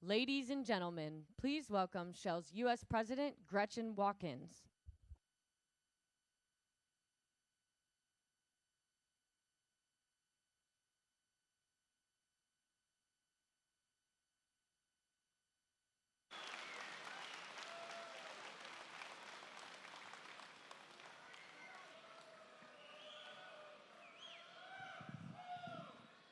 Ladies and gentlemen, please welcome Shell's U.S. President, Gretchen Watkins.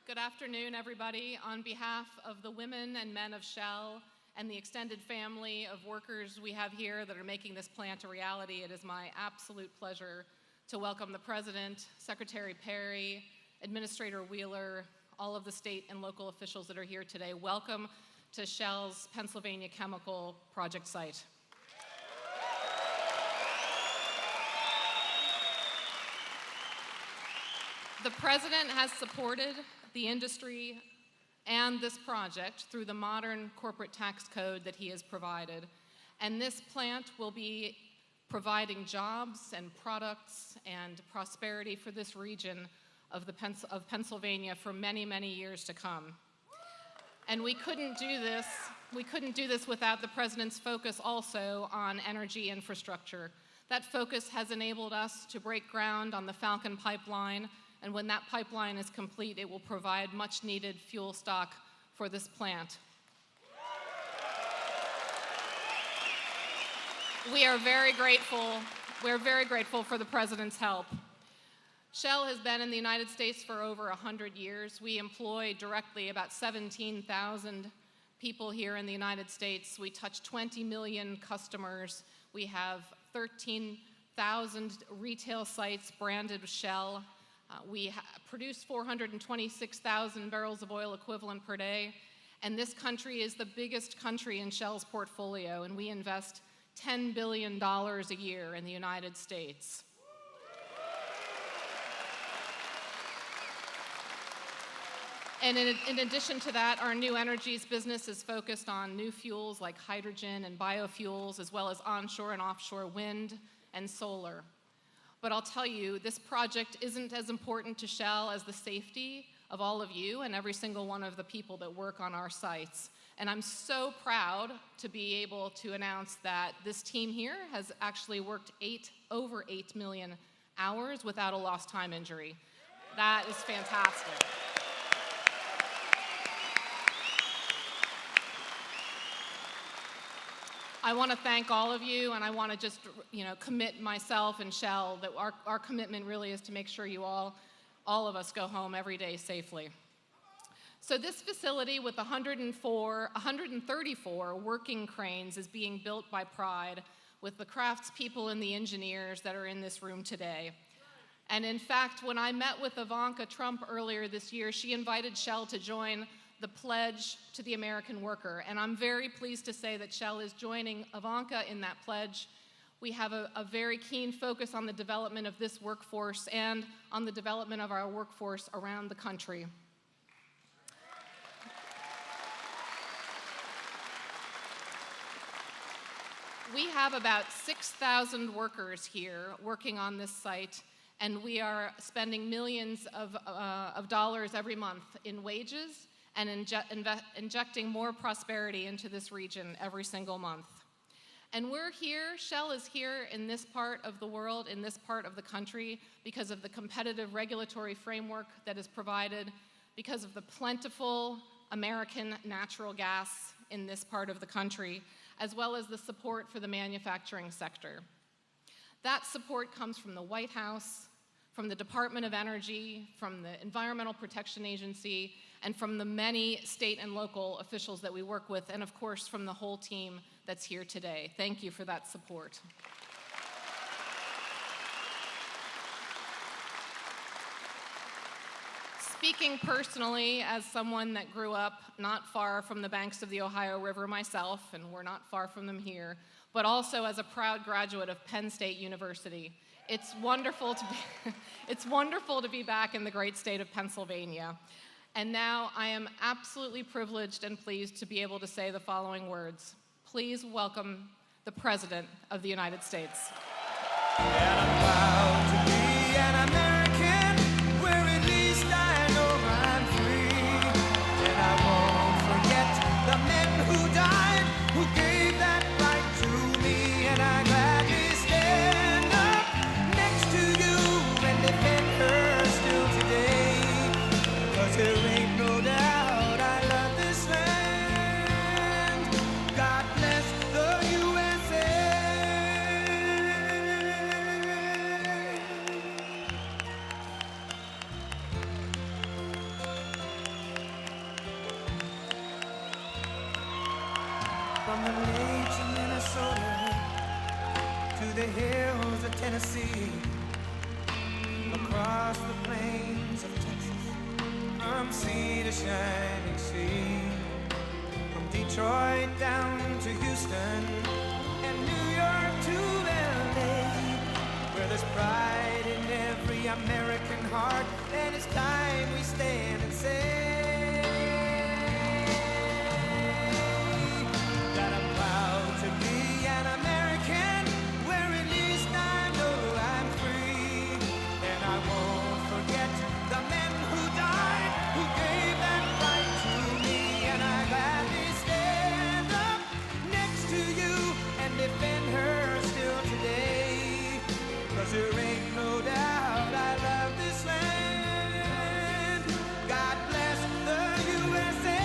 Good afternoon, everybody. On behalf of the women and men of Shell and the extended family of workers we have here that are making this plant a reality, it is my absolute pleasure to welcome the President, Secretary Perry, Administrator Wheeler, all of the state and local officials that are here today. Welcome to Shell's Pennsylvania Chemical Project site. The President has supported the industry and this project through the modern corporate tax code that he has provided. And this plant will be providing jobs and products and prosperity for this region of Pennsylvania for many, many years to come. And we couldn't do this without the President's focus also on energy infrastructure. That focus has enabled us to break ground on the Falcon pipeline, and when that pipeline is complete, it will provide much needed fuel stock for this plant. We are very grateful for the President's help. Shell has been in the United States for over 100 years. We employ directly about 17,000 people here in the United States. We touch 20 million customers. We have 13,000 retail sites branded with Shell. We produce 426,000 barrels of oil equivalent per day, and this country is the biggest country in Shell's portfolio, and we invest $10 billion a year in the United States. And in addition to that, our new energies business is focused on new fuels like hydrogen and biofuels, as well as onshore and offshore wind and solar. But I'll tell you, this project isn't as important to Shell as the safety of all of you and every single one of the people that work on our sites. And I'm so proud to be able to announce that this team here has actually worked over 8 million hours without a lost time injury. That is fantastic. I want to thank all of you, and I want to just, commit myself and Shell that our commitment really is to make sure you all of us go home every day safely. So this facility with 134 working cranes is being built by Pride with the craftspeople and the engineers that are in this room today. And in fact, when I met with Ivanka Trump earlier this year, she invited Shell to join the pledge to the American worker. And I'm very pleased to say that Shell is joining Ivanka in that pledge. We have a very keen focus on the development of this workforce and on the development of our workforce around the country. We have about 6,000 workers here working on this site, and we are spending millions of dollars every month in wages and injecting more prosperity into this region every single month. And we're here, Shell is here in this part of the world, in this part of the country, because of the competitive regulatory framework that is provided, because of the plentiful American natural gas in this part of the country, as well as the support for the manufacturing sector. That support comes from the White House, from the Department of Energy, from the Environmental Protection Agency, and from the many state and local officials that we work with, and of course from the whole team that's here today. Thank you for that support. Speaking personally as someone that grew up not far from the banks of the Ohio River myself, and we're not far from them here, but also as a proud graduate of Penn State University, it's wonderful to be back in the great state of Pennsylvania. And now I am absolutely privileged and pleased to be able to say the following words. Please welcome the President of the United States. And I'm proud to be an American, where at least I know I'm free. And I won't forget the men who From the lakes of Minnesota to the hills of Tennessee, across the plains of Texas, from sea to shining sea, from Detroit down to Houston and New York to LA, where there's pride in every American heart, and it's time we stand and say that I'm proud to be an American, where at least I know I'm free, and I won't forget the men who died, who gave that right to me, and I gladly stand up next to you and defend her still today, 'cause there ain't no doubt I love this land. God bless the USA.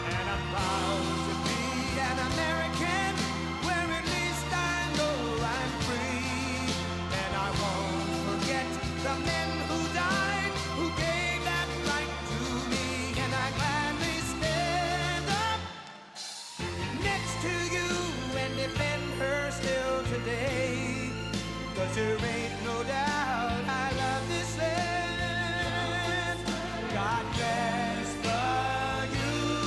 And I'm proud to be an American, where at least I know I'm free, and I won't forget the men who died, who gave that right to me, and I gladly stand up next to you and defend her still today, 'cause there ain't no doubt I love this land. God bless the USA.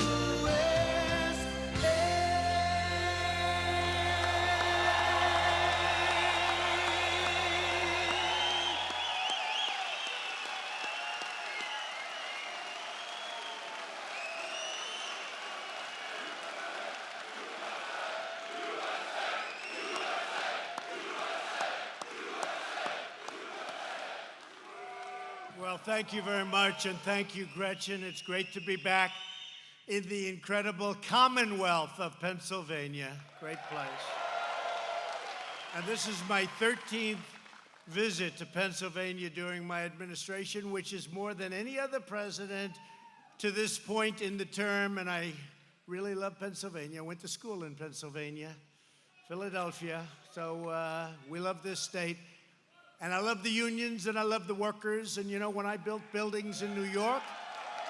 Well, thank you very much, and thank you, Gretchen. It's great to be back in the incredible Commonwealth of Pennsylvania. Great place. And this is my 13th visit to Pennsylvania during my administration, which is more than any other president to this point in the term, and I really love Pennsylvania. I went to school in Pennsylvania, Philadelphia, so we love this state. And I love the unions, and I love the workers. And you know, when I built buildings in New York,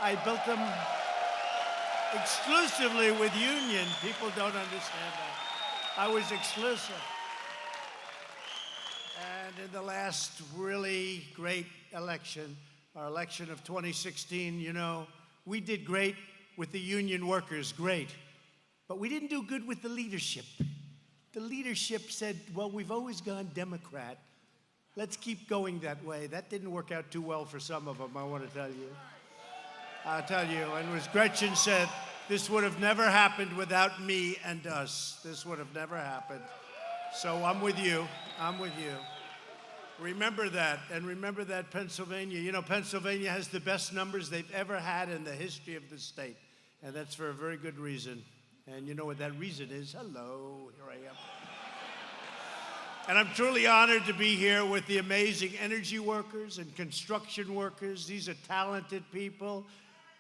I built them exclusively with union. People don't understand that. I was exclusive. And in the last really great election, our election of 2016, you know, we did great with the union workers, great. But we didn't do good with the leadership. The leadership said, well, we've always gone Democrat. Let's keep going that way. That didn't work out too well for some of them, I want to tell you. I'll tell you, and as Gretchen said, this would have never happened without me and us. This would have never happened. So I'm with you. I'm with you. Remember that, and remember that Pennsylvania. You know, Pennsylvania has the best numbers they've ever had in the history of the state, and that's for a very good reason. And you know what that reason is? Hello, here I am. And I'm truly honored to be here with the amazing energy workers and construction workers. These are talented people.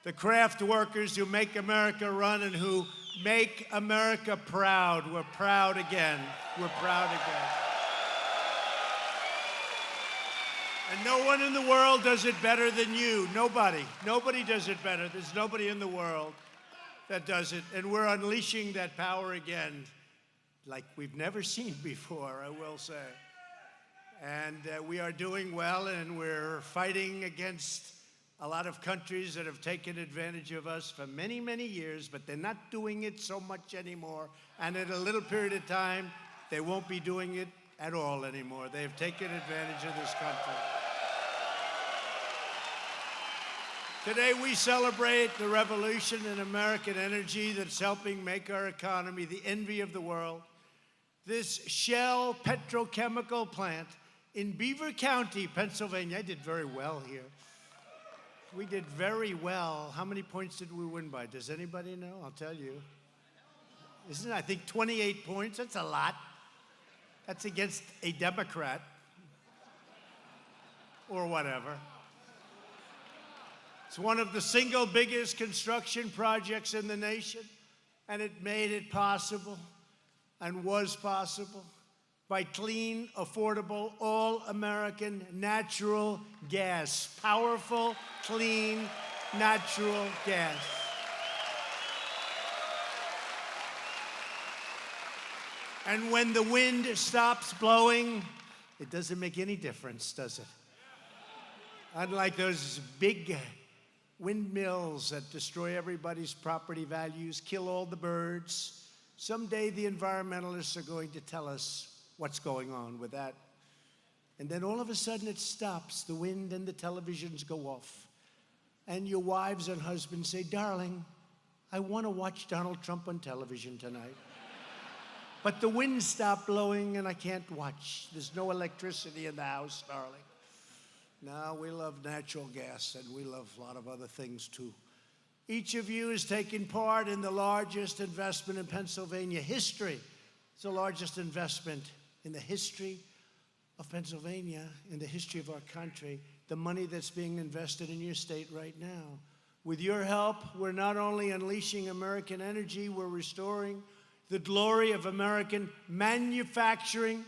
The craft workers who make America run and who make America proud. We're proud again. We're proud again. And no one in the world does it better than you. Nobody. Nobody does it better. There's nobody in the world that does it. And we're unleashing that power again, like we've never seen before, I will say. And we are doing well, and we're fighting against a lot of countries that have taken advantage of us for many, many years, but they're not doing it so much anymore. And in a little period of time, they won't be doing it at all anymore. They've taken advantage of this country. Today we celebrate the revolution in American energy that's helping make our economy the envy of the world. This Shell petrochemical plant in Beaver County, Pennsylvania. I did very well here. We did very well. How many points did we win by? Does anybody know? I'll tell you. Isn't it, I think, 28 points? That's a lot. That's against a Democrat or whatever. It's one of the single biggest construction projects in the nation, and it made it possible and was possible by clean, affordable, all-American natural gas. Powerful, clean, natural gas. And when the wind stops blowing, it doesn't make any difference, does it? Unlike those big windmills that destroy everybody's property values, kill all the birds, someday the environmentalists are going to tell us what's going on with that. And then all of a sudden it stops. The wind and the televisions go off. And your wives and husbands say, darling, I want to watch Donald Trump on television tonight. But the wind stopped blowing and I can't watch. There's no electricity in the house, darling. No, we love natural gas and we love a lot of other things too. Each of you is taking part in the largest investment in Pennsylvania history. It's the largest investment in the history of Pennsylvania, in the history of our country, the money that's being invested in your state right now. With your help, we're not only unleashing American energy, we're restoring the glory of American manufacturing,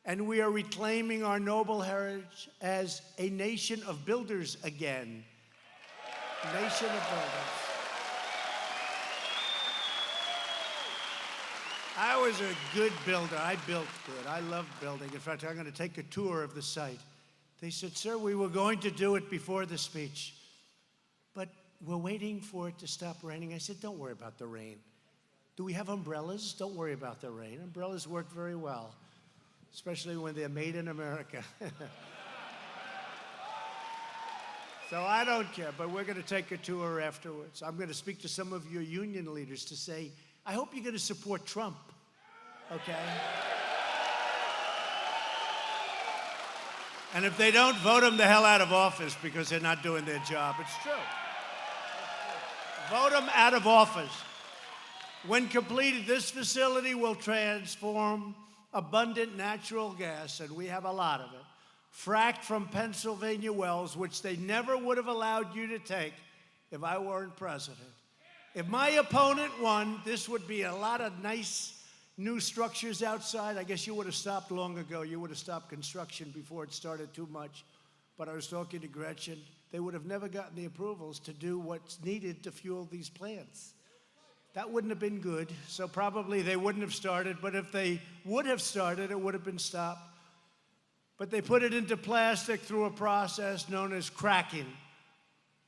and we are reclaiming our noble heritage as a nation of builders again. Nation of builders. I was a good builder. I built good. I love building. In fact, I'm going to take a tour of the site. They said, sir, we were going to do it before the speech, but we're waiting for it to stop raining. I said, don't worry about the rain. Do we have umbrellas? Don't worry about the rain. Umbrellas work very well, especially when they're made in America. So I don't care, but we're going to take a tour afterwards. I'm going to speak to some of your union leaders to say, I hope you're going to support Trump, okay? And if they don't, vote them the hell out of office because they're not doing their job. It's true. Vote them out of office. When completed, this facility will transform abundant natural gas, and we have a lot of it, fracked from Pennsylvania wells, which they never would have allowed you to take if I weren't president. If my opponent won, this would be a lot of nice new structures outside. I guess you would have stopped long ago. You would have stopped construction before it started too much. But I was talking to Gretchen. They would have never gotten the approvals to do what's needed to fuel these plants. That wouldn't have been good, so probably they wouldn't have started. But if they would have started, it would have been stopped. But they put it into plastic through a process known as cracking.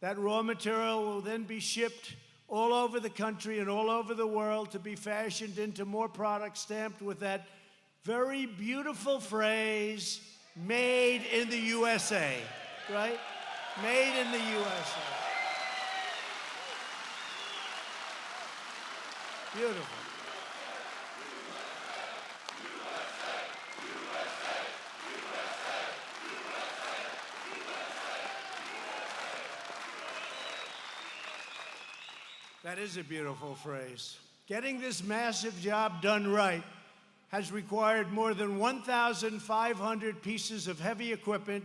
That raw material will then be shipped all over the country and all over the world to be fashioned into more products stamped with that very beautiful phrase, made in the USA, right? Made in the USA. Beautiful. That is a beautiful phrase. Getting this massive job done right has required more than 1,500 pieces of heavy equipment,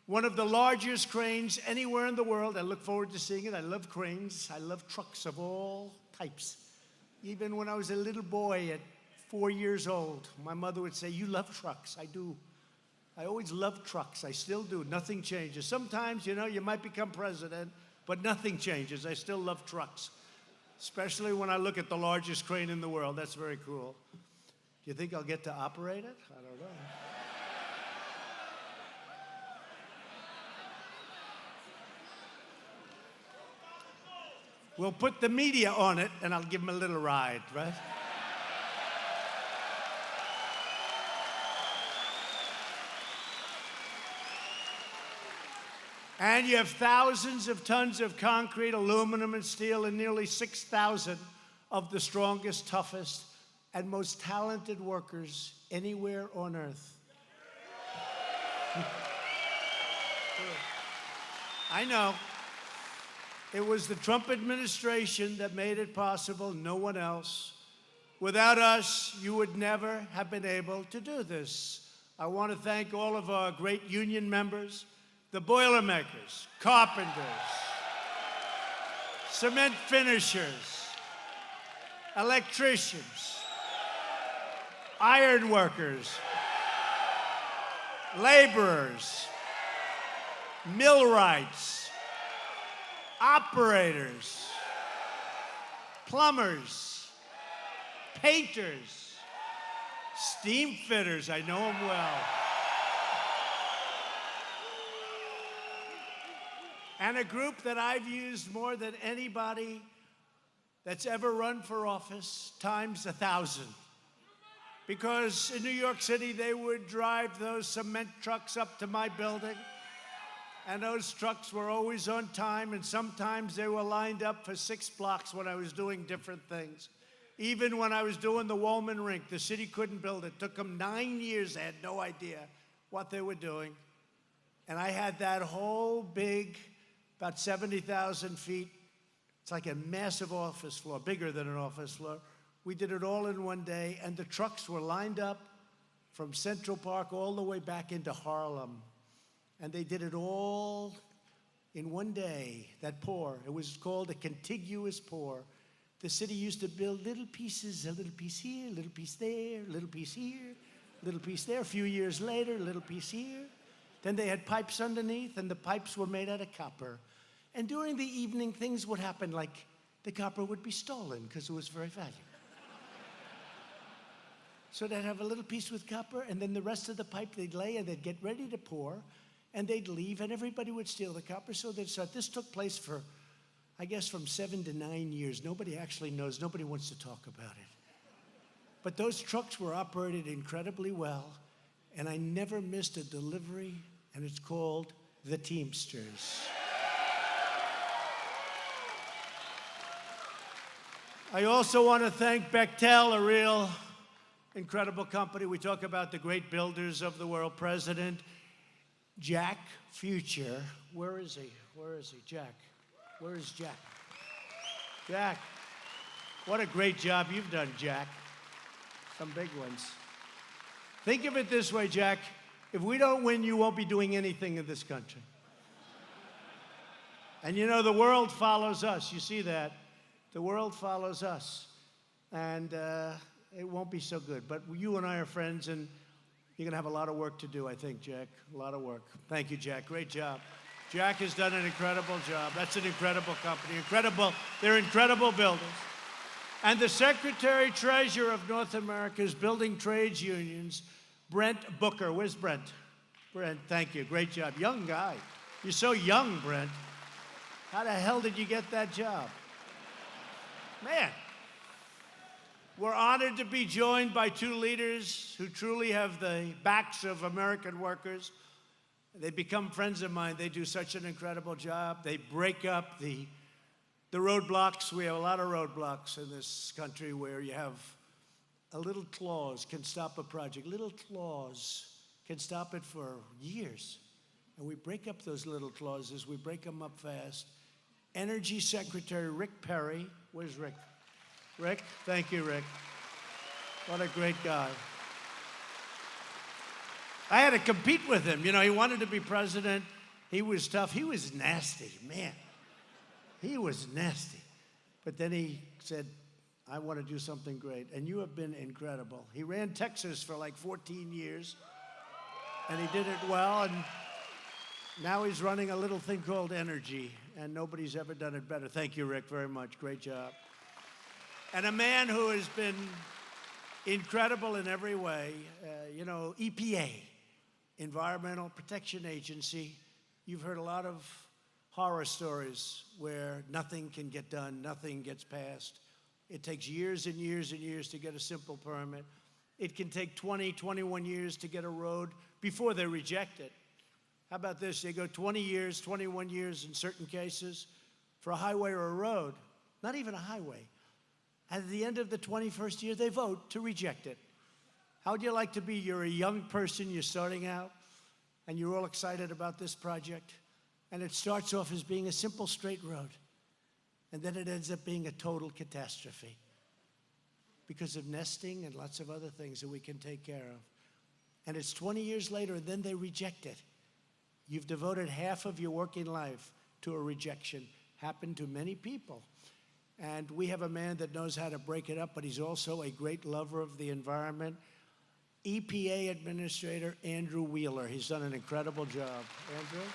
one of the largest cranes anywhere in the world. I look forward to seeing it. I love cranes. I love trucks of all types. Even when I was a little boy at 4 years old, my mother would say, you love trucks. I do. I always loved trucks. I still do. Nothing changes. Sometimes, you know, you might become president, but nothing changes. I still love trucks. Especially when I look at the largest crane in the world. That's very cool. Do you think I'll get to operate it? I don't know. We'll put the media on it, and I'll give them a little ride, right? And you have thousands of tons of concrete, aluminum, and steel, and nearly 6,000 of the strongest, toughest, and most talented workers anywhere on earth. I know. It was the Trump administration that made it possible, no one else. Without us, you would never have been able to do this. I want to thank all of our great union members, the Boilermakers, carpenters, cement finishers, electricians, iron workers, laborers, millwrights, operators, plumbers, painters, steam fitters, I know them well, and a group that I've used more than anybody that's ever run for office, times 1,000. Because in New York City, they would drive those cement trucks up to my building, and those trucks were always on time, and sometimes they were lined up for 6 blocks when I was doing different things. Even when I was doing the Woolman Rink, the city couldn't build it. It took them 9 years. They had no idea what they were doing. And I had that whole big, about 70,000 feet, it's like a massive office floor, bigger than an office floor. We did it all in one day, and the trucks were lined up from Central Park all the way back into Harlem. And they did it all in one day, that pour. It was called a contiguous pour. The city used to build little pieces, a little piece here, a little piece there, a little piece here, a little piece there. A few years later, a little piece here. Then they had pipes underneath, and the pipes were made out of copper. And during the evening, things would happen, like the copper would be stolen because it was very valuable. So they'd have a little piece with copper, and then the rest of the pipe they'd lay, and they'd get ready to pour, and they'd leave, and everybody would steal the copper. So they'd start. This took place for, I guess, from 7 to 9 years. Nobody actually knows. Nobody wants to talk about it. But those trucks were operated incredibly well, and I never missed a delivery, and it's called the Teamsters. I also want to thank Bechtel, a real incredible company. We talk about the great builders of the world. President Jack Future. Where is he? Where is he? Jack. Where is Jack? Jack. What a great job you've done, Jack. Some big ones. Think of it this way, Jack. If we don't win, you won't be doing anything in this country. And you know, the world follows us. You see that? The world follows us. And it won't be so good. But you and I are friends, and you're going to have a lot of work to do, I think, Jack. A lot of work. Thank you, Jack. Great job. Jack has done an incredible job. That's an incredible company. Incredible. They're incredible builders. And the Secretary-Treasurer of North America's Building Trades Unions, Brent Booker. Where's Brent? Brent, thank you. Great job. Young guy. You're so young, Brent. How the hell did you get that job? Man. We're honored to be joined by 2 leaders who truly have the backs of American workers. They become friends of mine. They do such an incredible job. They break up the roadblocks. We have a lot of roadblocks in this country where you have a little clause can stop a project. Little clause can stop it for years. And we break up those little clauses. We break them up fast. Energy Secretary Rick Perry. Where's Rick? Rick, thank you, Rick. What a great guy. I had to compete with him. You know, he wanted to be president. He was tough. He was nasty, man. He was nasty. But then he said, I want to do something great. And you have been incredible. He ran Texas for like 14 years, and he did it well. And now he's running a little thing called Energy, and nobody's ever done it better. Thank you, Rick, very much. Great job. And a man who has been incredible in every way, you know, EPA, Environmental Protection Agency. You've heard a lot of horror stories where nothing can get done, nothing gets passed. It takes years and years and years to get a simple permit. It can take 20, 21 years to get a road before they reject it. How about this? They go 20 years, 21 years in certain cases for a highway or a road, not even a highway. At the end of the 21st year, they vote to reject it. How would you like to be? You're a young person, you're starting out, and you're all excited about this project, and it starts off as being a simple straight road, and then it ends up being a total catastrophe because of nesting and lots of other things that we can take care of. And it's 20 years later, and then they reject it. You've devoted half of your working life to a rejection. Happened to many people. And we have a man that knows how to break it up, but he's also a great lover of the environment. EPA Administrator Andrew Wheeler. He's done an incredible job. Andrew?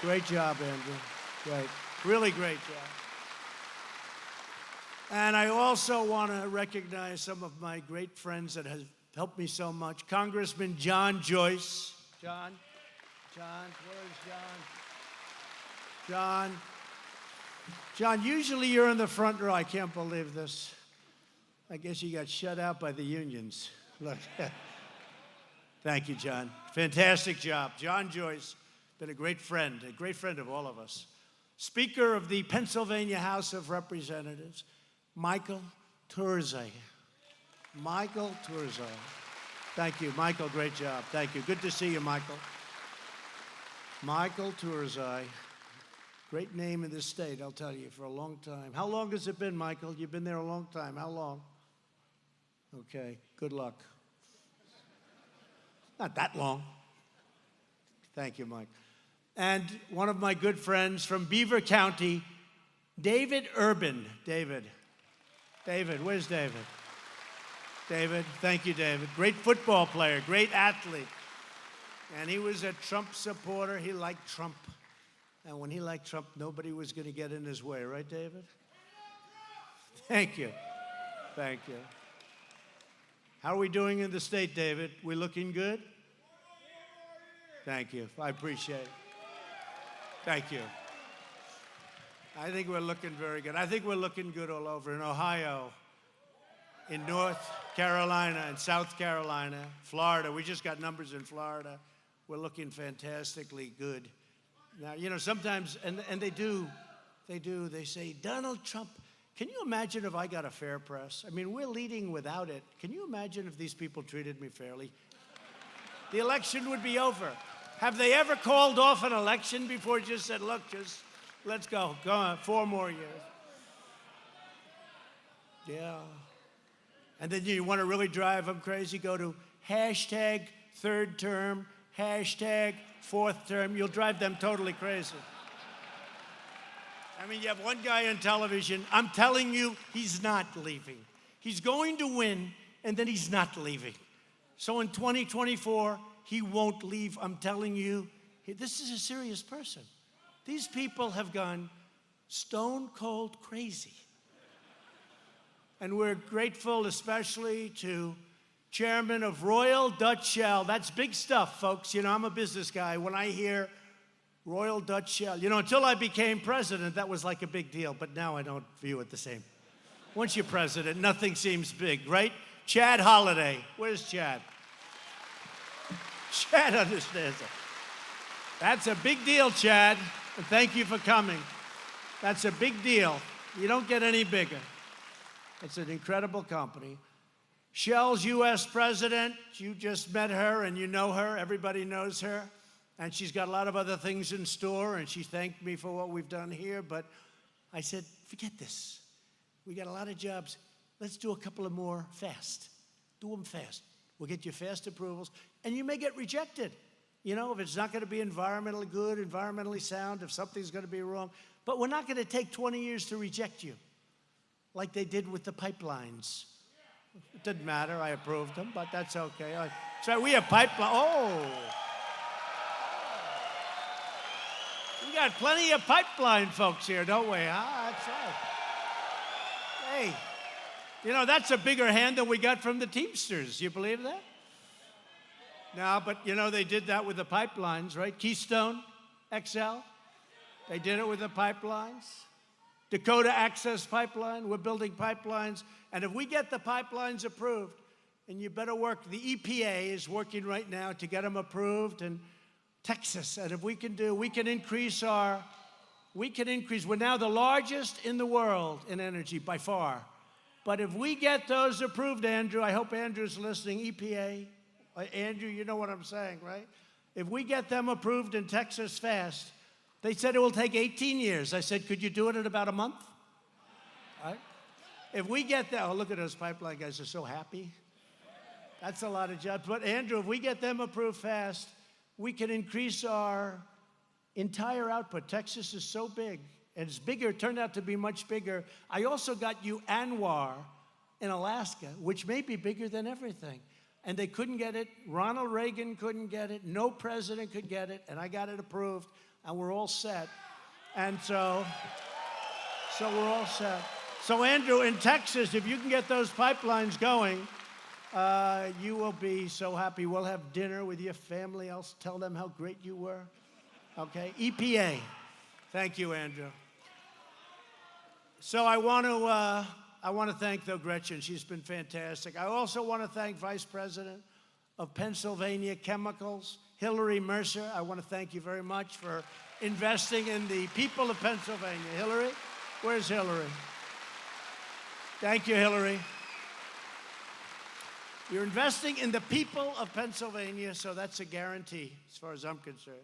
Great job, Andrew. Great. Really great job. And I also want to recognize some of my great friends that have helped me so much. Congressman John Joyce. John, where's John? John, usually you're in the front row. I can't believe this. I guess you got shut out by the unions. Look. Thank you, John. Fantastic job. John Joyce, been a great friend of all of us. Speaker of the Pennsylvania House of Representatives, Michael Turzai. Michael Turzai. Thank you, Michael. Great job. Thank you. Good to see you, Michael. Michael Turzai. Great name in this state, I'll tell you, for a long time. How long has it been, Michael? You've been there a long time. How long? Okay, good luck. Not that long. Thank you, Mike. And one of my good friends from Beaver County, David Urban. David, where's David? David, thank you, David. Great football player, great athlete. And he was a Trump supporter. He liked Trump. And when he liked Trump, nobody was going to get in his way, right, David? Thank you. Thank you. How are we doing in the state, David? We looking good? Thank you. I appreciate it. Thank you. I think we're looking very good. I think we're looking good all over in Ohio, in North Carolina, in South Carolina, Florida. We just got numbers in Florida. We're looking fantastically good. Now, you know, sometimes, and they say, Donald Trump, can you imagine if I got a fair press? I mean, we're leading without it. Can you imagine if these people treated me fairly? The election would be over. Have they ever called off an election before, just said, look, just let's go on, 4 more years? Yeah. And then you want to really drive them crazy, go to hashtag 3rd term, hashtag 4th term. You'll drive them totally crazy. I mean, you have one guy on television, I'm telling you, he's not leaving. He's going to win, and then he's not leaving. So in 2024, he won't leave. I'm telling you, this is a serious person. These people have gone stone cold crazy. And we're grateful especially to Chairman of Royal Dutch Shell. That's big stuff, folks. You know, I'm a business guy. When I hear Royal Dutch Shell, you know, until I became president, that was like a big deal, but now I don't view it the same. Once you're president, nothing seems big, right? Chad Holiday. Where's Chad? Chad understands it. That's a big deal, Chad, and thank you for coming. That's a big deal. You don't get any bigger. It's an incredible company. Shell's U.S. president, you just met her and you know her. Everybody knows her. And she's got a lot of other things in store, and she thanked me for what we've done here. But I said, forget this. We got a lot of jobs. Let's do a couple of more fast. Do them fast. We'll get you fast approvals, and you may get rejected. You know, if it's not going to be environmentally good, environmentally sound, if something's going to be wrong. But we're not going to take 20 years to reject you, like they did with the pipelines. It didn't matter. I approved them, but that's okay. So we have pipeline. Oh. We got plenty of pipeline folks here, don't we? That's right. Hey, you know, that's a bigger hand than we got from the Teamsters. You believe that? No, but, you know, they did that with the pipelines, right? Keystone XL, they did it with the pipelines. Dakota Access Pipeline, we're building pipelines. And if we get the pipelines approved, and you better work, the EPA is working right now to get them approved, and Texas, and if we can increase, we're now the largest in the world in energy by far. But if we get those approved, Andrew, I hope Andrew's listening, EPA, Andrew, you know what I'm saying, right? If we get them approved in Texas fast, they said it will take 18 years. I said, could you do it in about a month? Right? If we get that, oh, look at those pipeline guys, they're so happy. That's a lot of jobs. But Andrew, if we get them approved fast, we can increase our entire output. Texas is so big, and it's bigger, it turned out to be much bigger. I also got you ANWR, in Alaska, which may be bigger than everything. And they couldn't get it. Ronald Reagan couldn't get it. No president could get it. And I got it approved, and we're all set. And so we're all set. So Andrew, in Texas, if you can get those pipelines going, you will be so happy. We'll have dinner with your family. I'll tell them how great you were. Okay? EPA. Thank you, Andrew. So I want to thank, though, Gretchen. She's been fantastic. I also want to thank Vice President of Pennsylvania Chemicals, Hillary Mercer. I want to thank you very much for investing in the people of Pennsylvania. Hillary? Where's Hillary? Thank you, Hillary. You're investing in the people of Pennsylvania, so that's a guarantee as far as I'm concerned.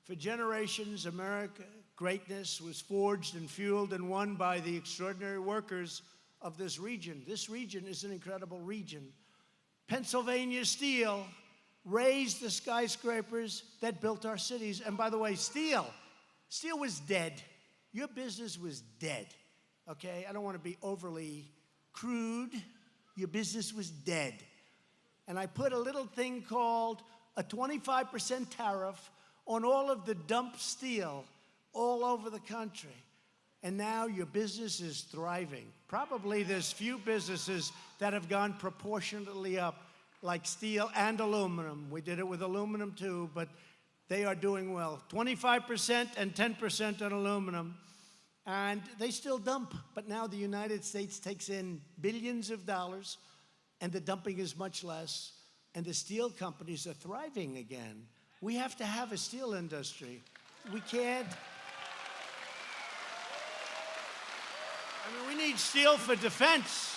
For generations, America greatness was forged and fueled and won by the extraordinary workers of this region. This region is an incredible region. Pennsylvania steel raised the skyscrapers that built our cities. And by the way, steel was dead. Your business was dead, okay? I don't want to be overly crude. Your business was dead. And I put a little thing called a 25% tariff on all of the dumped steel all over the country. And now your business is thriving. Probably there's few businesses that have gone proportionately up, like steel and aluminum. We did it with aluminum too, but they are doing well. 25% and 10% on aluminum. And they still dump, but now the United States takes in billions of dollars, and the dumping is much less, and the steel companies are thriving again. We have to have a steel industry. We can't. I mean, we need steel for defense.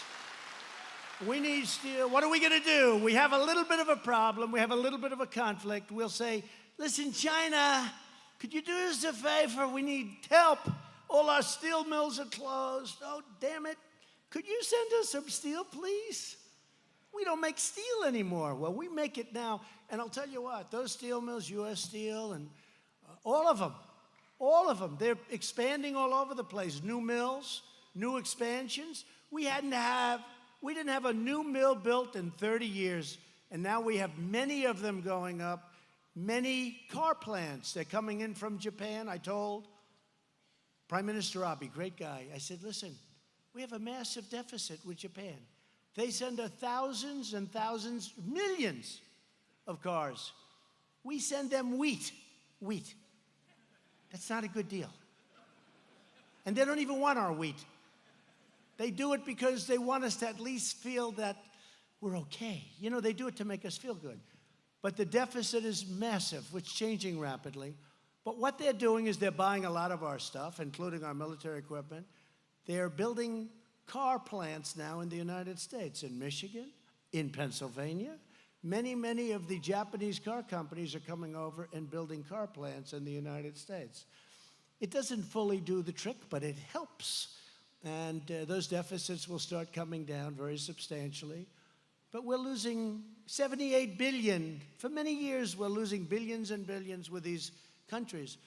We need steel. What are we going to do? We have a little bit of a problem. We have a little bit of a conflict. We'll say, listen, China, could you do us a favor? We need help. All our steel mills are closed. Oh, damn it. Could you send us some steel, please? We don't make steel anymore. Well, we make it now. And I'll tell you what, those steel mills, U.S. Steel, and all of them, they're expanding all over the place. New mills, new expansions. We didn't have a new mill built in 30 years, and now we have many of them going up. Many car plants, they're coming in from Japan. I told Prime Minister Abe, great guy, I said, listen, we have a massive deficit with Japan. They send us thousands and thousands, millions of cars. We send them wheat. That's not a good deal. And they don't even want our wheat. They do it because they want us to at least feel that we're okay. You know, they do it to make us feel good. But the deficit is massive, it's changing rapidly. But what they're doing is they're buying a lot of our stuff, including our military equipment. They're building car plants now in the United States, in Michigan, in Pennsylvania. Many of the Japanese car companies are coming over and building car plants in the United States. It doesn't fully do the trick, but it helps. And those deficits will start coming down very substantially. But we're losing $78 billion. For many years, we're losing billions and billions with these countries.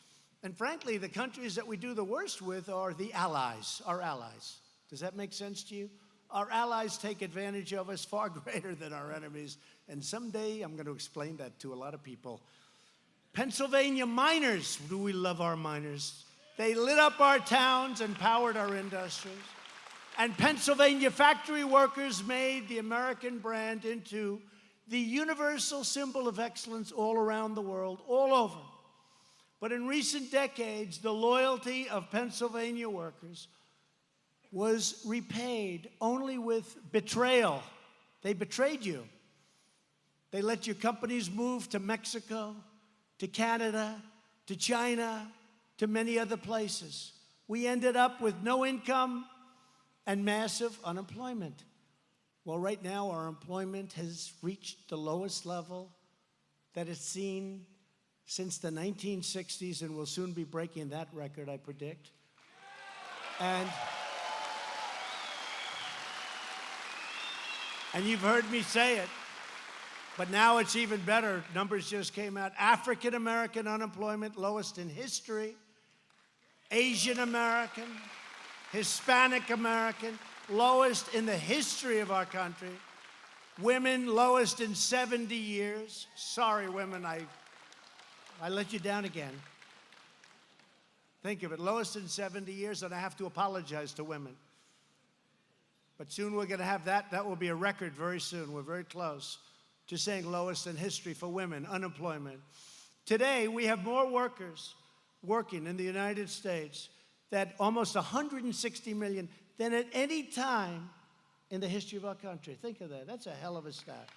And frankly, the countries that we do the worst with are the allies, our allies. Does that make sense to you? Our allies take advantage of us far greater than our enemies. And someday I'm going to explain that to a lot of people. Pennsylvania miners, do we love our miners? They lit up our towns and powered our industries. And Pennsylvania factory workers made the American brand into the universal symbol of excellence all around the world, all over. But in recent decades, the loyalty of Pennsylvania workers was repaid only with betrayal. They betrayed you. They let your companies move to Mexico, to Canada, to China, to many other places. We ended up with no income and massive unemployment. Well, right now, our employment has reached the lowest level that it's seen since the 1960s, and we'll soon be breaking that record, I predict. And you've heard me say it, but now it's even better. Numbers just came out. African American unemployment, lowest in history. Asian American, Hispanic American, lowest in the history of our country. Women, lowest in 70 years. Sorry, women, I let you down again. Think of it, lowest in 70 years, and I have to apologize to women. But soon we're going to have that. That will be a record very soon. We're very close to saying lowest in history for women, unemployment. Today, we have more workers working in the United States, that almost 160 million, than at any time in the history of our country. Think of that. That's a hell of a stat.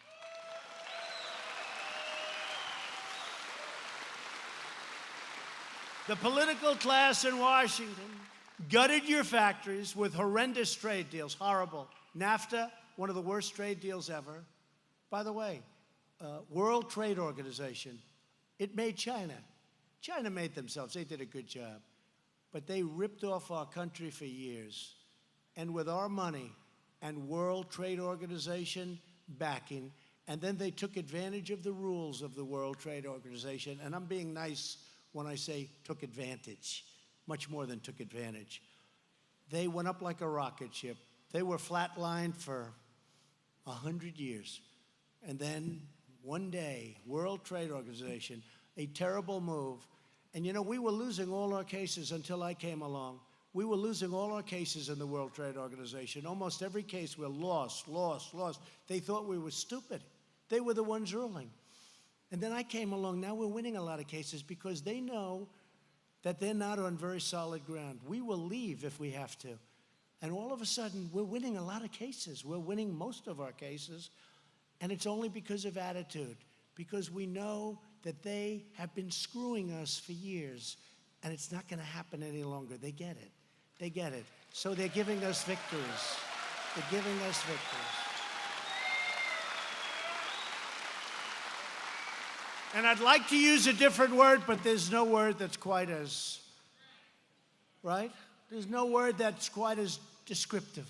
The political class in Washington gutted your factories with horrendous trade deals, horrible. NAFTA, one of the worst trade deals ever. By the way, World Trade Organization, it made China. China made themselves. They did a good job. But they ripped off our country for years. And with our money and World Trade Organization backing, and then they took advantage of the rules of the World Trade Organization. And I'm being nice when I say took advantage, much more than took advantage. They went up like a rocket ship. They were flatlined for 100 years. And then one day, World Trade Organization, a terrible move. And you know, we were losing all our cases until I came along. We were losing all our cases in the World Trade Organization. Almost every case we lost. They thought we were stupid. They were the ones ruling. And then I came along. Now we're winning a lot of cases because they know that they're not on very solid ground. We will leave if we have to. And all of a sudden, we're winning a lot of cases. We're winning most of our cases. And it's only because of attitude, because we know that they have been screwing us for years, and it's not going to happen any longer. They get it. They get it. So they're giving us victories. They're giving us victories. And I'd like to use a different word, but there's no word that's quite as, right? There's no word that's quite as descriptive.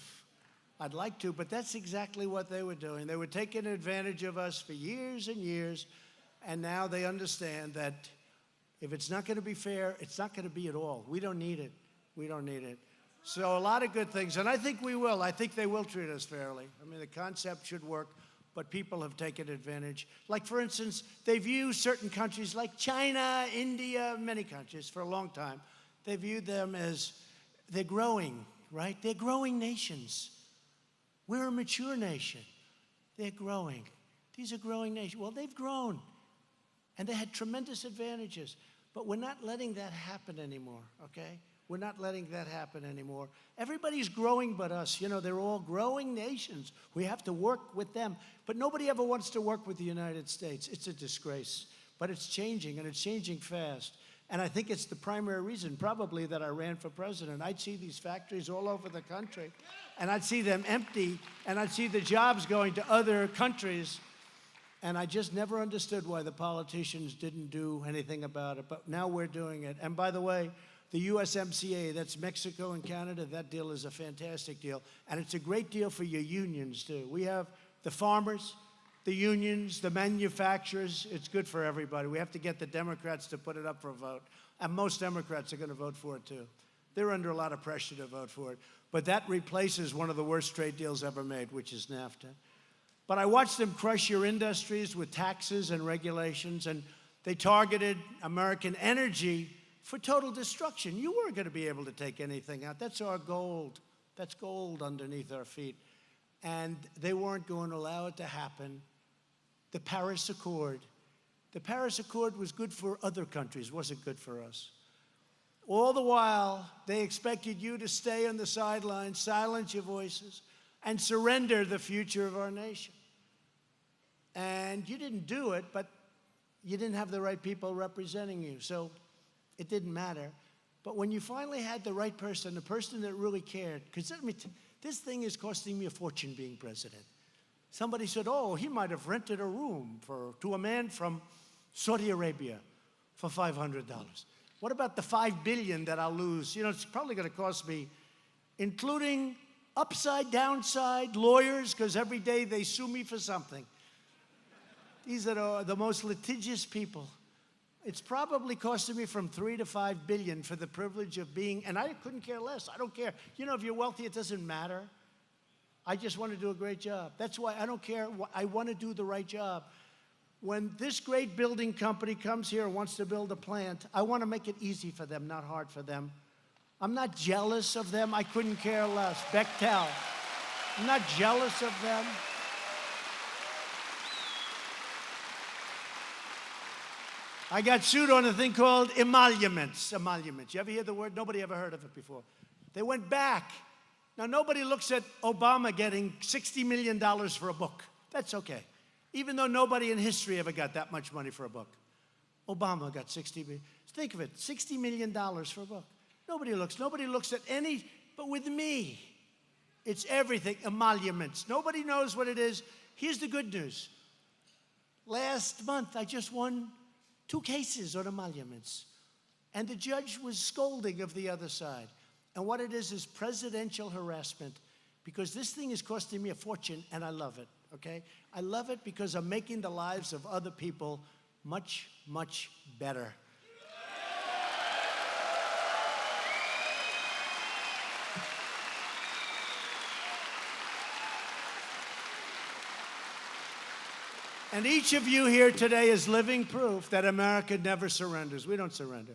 I'd like to, but that's exactly what they were doing. They were taking advantage of us for years and years, and now they understand that if it's not going to be fair, it's not going to be at all. We don't need it. We don't need it. So a lot of good things, and I think we will. I think they will treat us fairly. I mean, the concept should work, but people have taken advantage. Like, for instance, they view certain countries like China, India, many countries for a long time. They viewed them as they're growing, right? They're growing nations. We're a mature nation. They're growing. These are growing nations. Well, they've grown, and they had tremendous advantages. But we're not letting that happen anymore, okay? We're not letting that happen anymore. Everybody's growing but us. You know, they're all growing nations. We have to work with them. But nobody ever wants to work with the United States. It's a disgrace. But it's changing, and it's changing fast. And I think it's the primary reason, probably, that I ran for president. I'd see these factories all over the country, and I'd see them empty, and I'd see the jobs going to other countries. And I just never understood why the politicians didn't do anything about it. But now we're doing it. And by the way, the USMCA, that's Mexico and Canada, that deal is a fantastic deal. And it's a great deal for your unions, too. We have the farmers, the unions, the manufacturers. It's good for everybody. We have to get the Democrats to put it up for a vote. And most Democrats are going to vote for it, too. They're under a lot of pressure to vote for it. But that replaces one of the worst trade deals ever made, which is NAFTA. But I watched them crush your industries with taxes and regulations, and they targeted American energy for total destruction. You weren't going to be able to take anything out. That's our gold. That's gold underneath our feet. And they weren't going to allow it to happen. The Paris Accord. The Paris Accord was good for other countries, wasn't good for us. All the while, they expected you to stay on the sidelines, silence your voices, and surrender the future of our nation. And you didn't do it, but you didn't have the right people representing you. So it didn't matter. But when you finally had the right person, the person that really cared, because this thing is costing me a fortune being president. Somebody said, oh, he might have rented a room to a man from Saudi Arabia for $500. What about the $5 billion that I'll lose? You know, it's probably going to cost me, including upside, downside, lawyers, because every day they sue me for something. These are the most litigious people. It's probably costing me from $3 to $5 billion for the privilege of being, and I couldn't care less. I don't care. You know, if you're wealthy, it doesn't matter. I just want to do a great job. That's why I don't care. I want to do the right job. When this great building company comes here and wants to build a plant, I want to make it easy for them, not hard for them. I'm not jealous of them. I couldn't care less. Bechtel. I'm not jealous of them. I got sued on a thing called emoluments. Emoluments. You ever hear the word? Nobody ever heard of it before. They went back. Now, nobody looks at Obama getting $60 million for a book. That's okay. Even though nobody in history ever got that much money for a book. Obama got $60 million. Think of it, $60 million for a book. Nobody looks at any, but with me, it's everything, emoluments. Nobody knows what it is. Here's the good news. Last month, I just won 2 cases on emoluments. And the judge was scolding of the other side. And what it is presidential harassment, because this thing is costing me a fortune, and I love it, okay? I love it because I'm making the lives of other people much, much better. And each of you here today is living proof that America never surrenders. We don't surrender.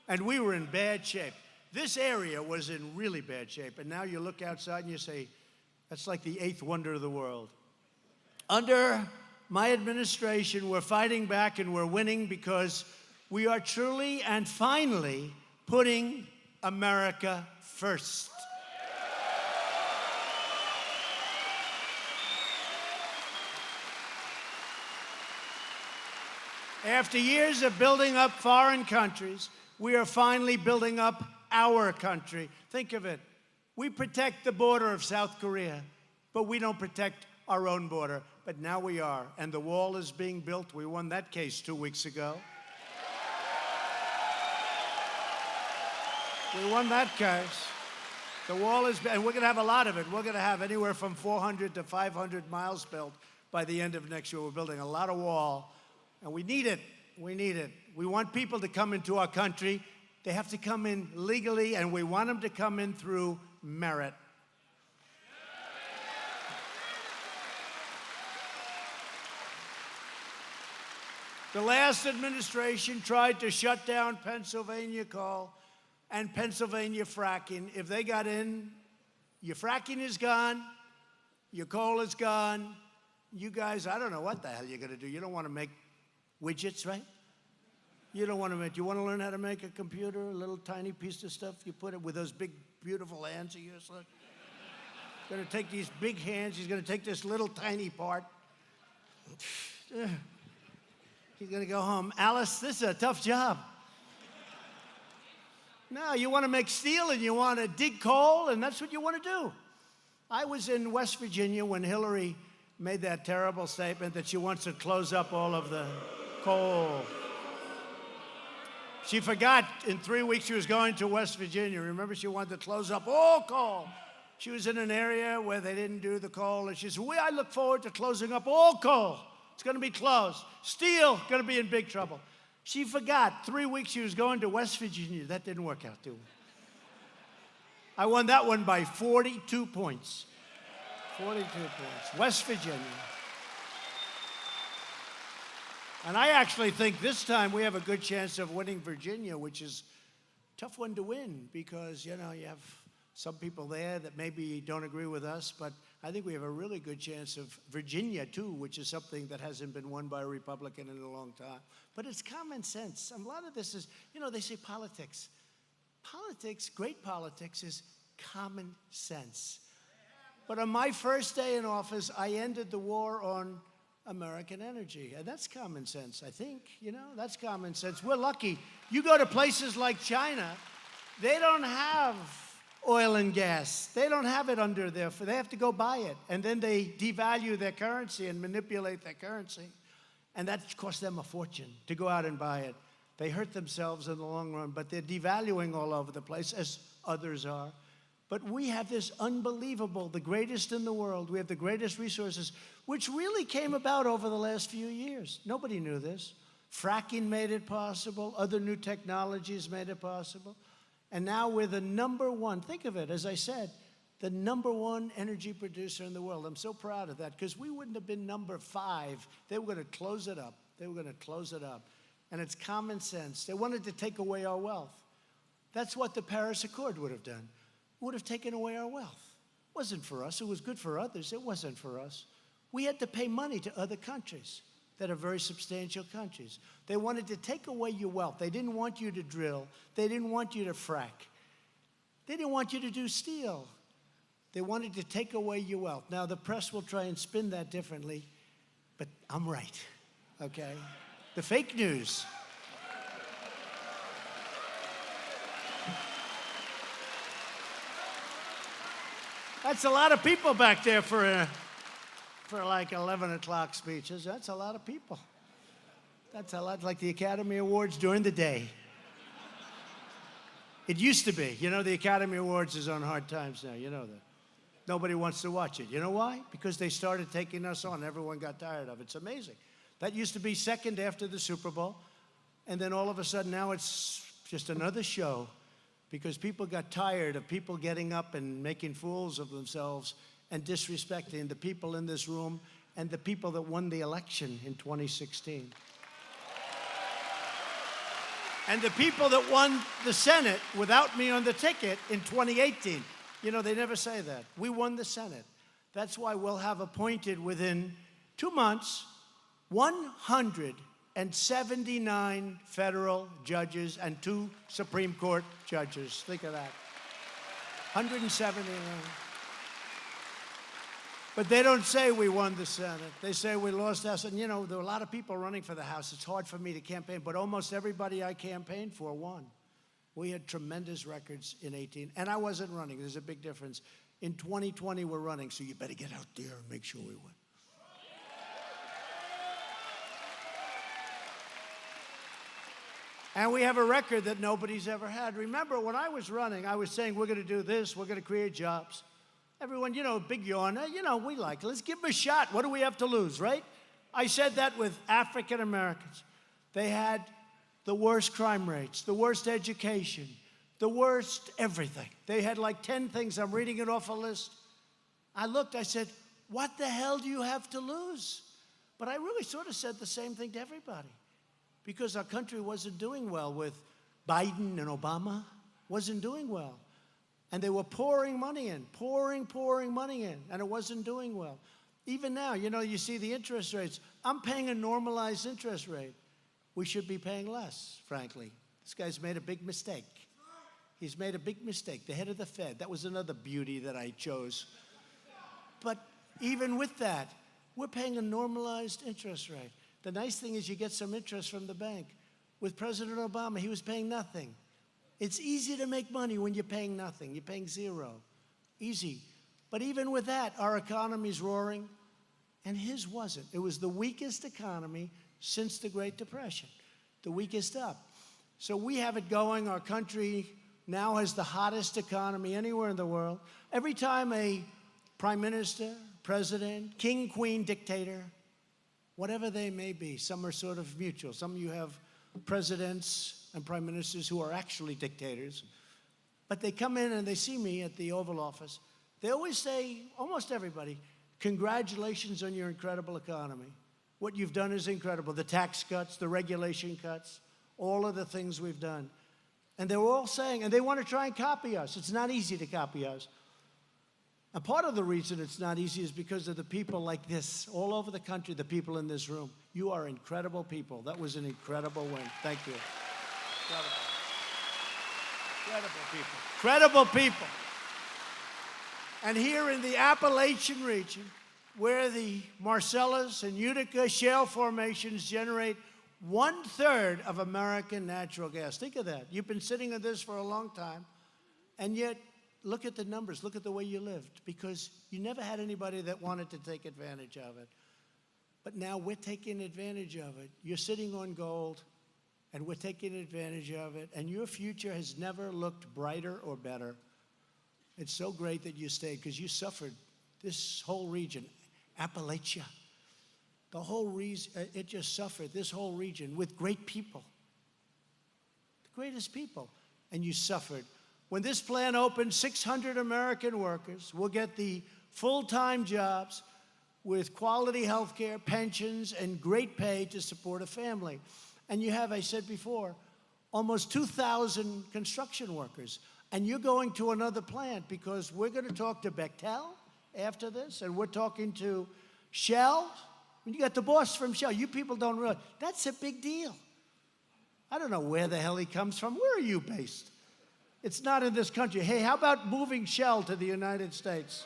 And we were in bad shape. This area was in really bad shape. And now you look outside and you say, that's like the 8th wonder of the world. Under my administration, we're fighting back and we're winning because we are truly and finally putting America first. After years of building up foreign countries, we are finally building up our country. Think of it. We protect the border of South Korea, but we don't protect our own border. But now we are, and the wall is being built. We won that case 2 weeks ago. We won that case. The wall is, and we're going to have a lot of it. We're going to have anywhere from 400 to 500 miles built by the end of next year. We're building a lot of wall. And we need it. We need it. We want people to come into our country. They have to come in legally, and we want them to come in through merit. The last administration tried to shut down Pennsylvania coal and Pennsylvania fracking. If they got in, your fracking is gone, your coal is gone. You guys, I don't know what the hell you're going to do. You don't want to make widgets, right? You don't want to make, you want to learn how to make a computer, a little tiny piece of stuff, you put it with those big, beautiful hands of yours. Look. He's going to take these big hands, he's going to take this little tiny part. He's going to go home. Alice, this is a tough job. No, you want to make steel and you want to dig coal, and that's what you want to do. I was in West Virginia when Hillary made that terrible statement that she wants to close up all of the coal. She forgot in 3 weeks she was going to West Virginia. Remember, she wanted to close up all coal. She was in an area where they didn't do the coal, and she said, I look forward to closing up all coal. It's going to be closed. Steel, going to be in big trouble. She forgot 3 weeks she was going to West Virginia. That didn't work out too well. I won that one by 42 points. 42 points. West Virginia. And I actually think this time we have a good chance of winning Virginia, which is a tough one to win because, you know, you have some people there that maybe don't agree with us, but I think we have a really good chance of Virginia, too, which is something that hasn't been won by a Republican in a long time. But it's common sense. A lot of this is, you know, they say politics. Politics, great politics, is common sense. But on my first day in office, I ended the war on American energy. And that's common sense, I think. You know, that's common sense. We're lucky. You go to places like China, they don't have oil and gas. They don't have it under there. They have to go buy it. And then they devalue their currency and manipulate their currency. And that costs them a fortune to go out and buy it. They hurt themselves in the long run, but they're devaluing all over the place, as others are. But we have this unbelievable, the greatest in the world. We have the greatest resources, which really came about over the last few years. Nobody knew this. Fracking made it possible. Other new technologies made it possible. And now we're the #1. Think of it, as I said, the #1 energy producer in the world. I'm so proud of that because we wouldn't have been number 5. They were going to close it up. They were going to close it up. And it's common sense. They wanted to take away our wealth. That's what the Paris Accord would have done. It would have taken away our wealth. It wasn't for us. It was good for others. It wasn't for us. We had to pay money to other countries that are very substantial countries. They wanted to take away your wealth. They didn't want you to drill. They didn't want you to frack. They didn't want you to do steel. They wanted to take away your wealth. Now, the press will try and spin that differently, but I'm right, okay? The fake news. That's a lot of people back there for like 11 o'clock speeches. That's a lot of people. That's a lot like the Academy Awards during the day. It used to be. You know, the Academy Awards is on hard times now. You know that. Nobody wants to watch it. You know why? Because they started taking us on. Everyone got tired of it. It's amazing. That used to be second after the Super Bowl. And then all of a sudden now it's just another show because people got tired of people getting up and making fools of themselves and disrespecting the people in this room and the people that won the election in 2016. And the people that won the Senate without me on the ticket in 2018. You know, they never say that. We won the Senate. That's why we'll have appointed within 2 months 179 federal judges and 2 Supreme Court judges. Think of that. 179. But they don't say we won the Senate. They say we lost the House. And, you know, there were a lot of people running for the House. It's hard for me to campaign, but almost everybody I campaigned for won. We had tremendous records in 18, and I wasn't running. There's a big difference. In 2020, we're running, so you better get out there and make sure we win. And we have a record that nobody's ever had. Remember, when I was running, I was saying, we're going to do this, we're going to create jobs. Everyone, you know, big yawn, you know, we like it. Let's give them a shot. What do we have to lose, right? I said that with African Americans. They had the worst crime rates, the worst education, the worst everything. They had like 10 things. I'm reading it off a list. I looked, I said, what the hell do you have to lose? But I really sort of said the same thing to everybody because our country wasn't doing well with Biden and Obama, wasn't doing well. And they were pouring money in, pouring money in, and it wasn't doing well. Even now, you know, you see the interest rates. I'm paying a normalized interest rate. We should be paying less, frankly. This guy's made a big mistake. He's made a big mistake. The head of the Fed, that was another beauty that I chose. But even with that, we're paying a normalized interest rate. The nice thing is you get some interest from the bank. With President Obama, he was paying nothing. It's easy to make money when you're paying nothing. You're paying zero. Easy. But even with that, our economy's roaring, and his wasn't. It was the weakest economy since the Great Depression, the weakest up. So we have it going. Our country now has the hottest economy anywhere in the world. Every time a prime minister, president, king, queen, dictator, whatever they may be, some are sort of mutual. Some of you have presidents and prime ministers who are actually dictators. But they come in and they see me at the Oval Office. They always say, almost everybody, congratulations on your incredible economy. What you've done is incredible. The tax cuts, the regulation cuts, all of the things we've done. And they're all saying, and they want to try and copy us. It's not easy to copy us. And part of the reason it's not easy is because of the people like this, all over the country, the people in this room. You are incredible people. That was an incredible win. Thank you. Incredible. Incredible people. Incredible people. And here in the Appalachian region, where the Marcellus and Utica shale formations generate 1/3 of American natural gas. Think of that. You've been sitting on this for a long time, and yet look at the numbers. Look at the way you lived, because you never had anybody that wanted to take advantage of it. But now we're taking advantage of it. You're sitting on gold, and we're taking advantage of it, and your future has never looked brighter or better. It's so great that you stayed, because you suffered. This whole region, Appalachia, the whole region, it just suffered, this whole region, with great people, the greatest people, and you suffered. When this plant opens, 600 American workers will get the full-time jobs with quality health care, pensions, and great pay to support a family. And you have, I said before, almost 2,000 construction workers. And you're going to another plant because we're going to talk to Bechtel after this, and we're talking to Shell. You got the boss from Shell. You people don't realize. That's a big deal. I don't know where the hell he comes from. Where are you based? It's not in this country. Hey, how about moving Shell to the United States?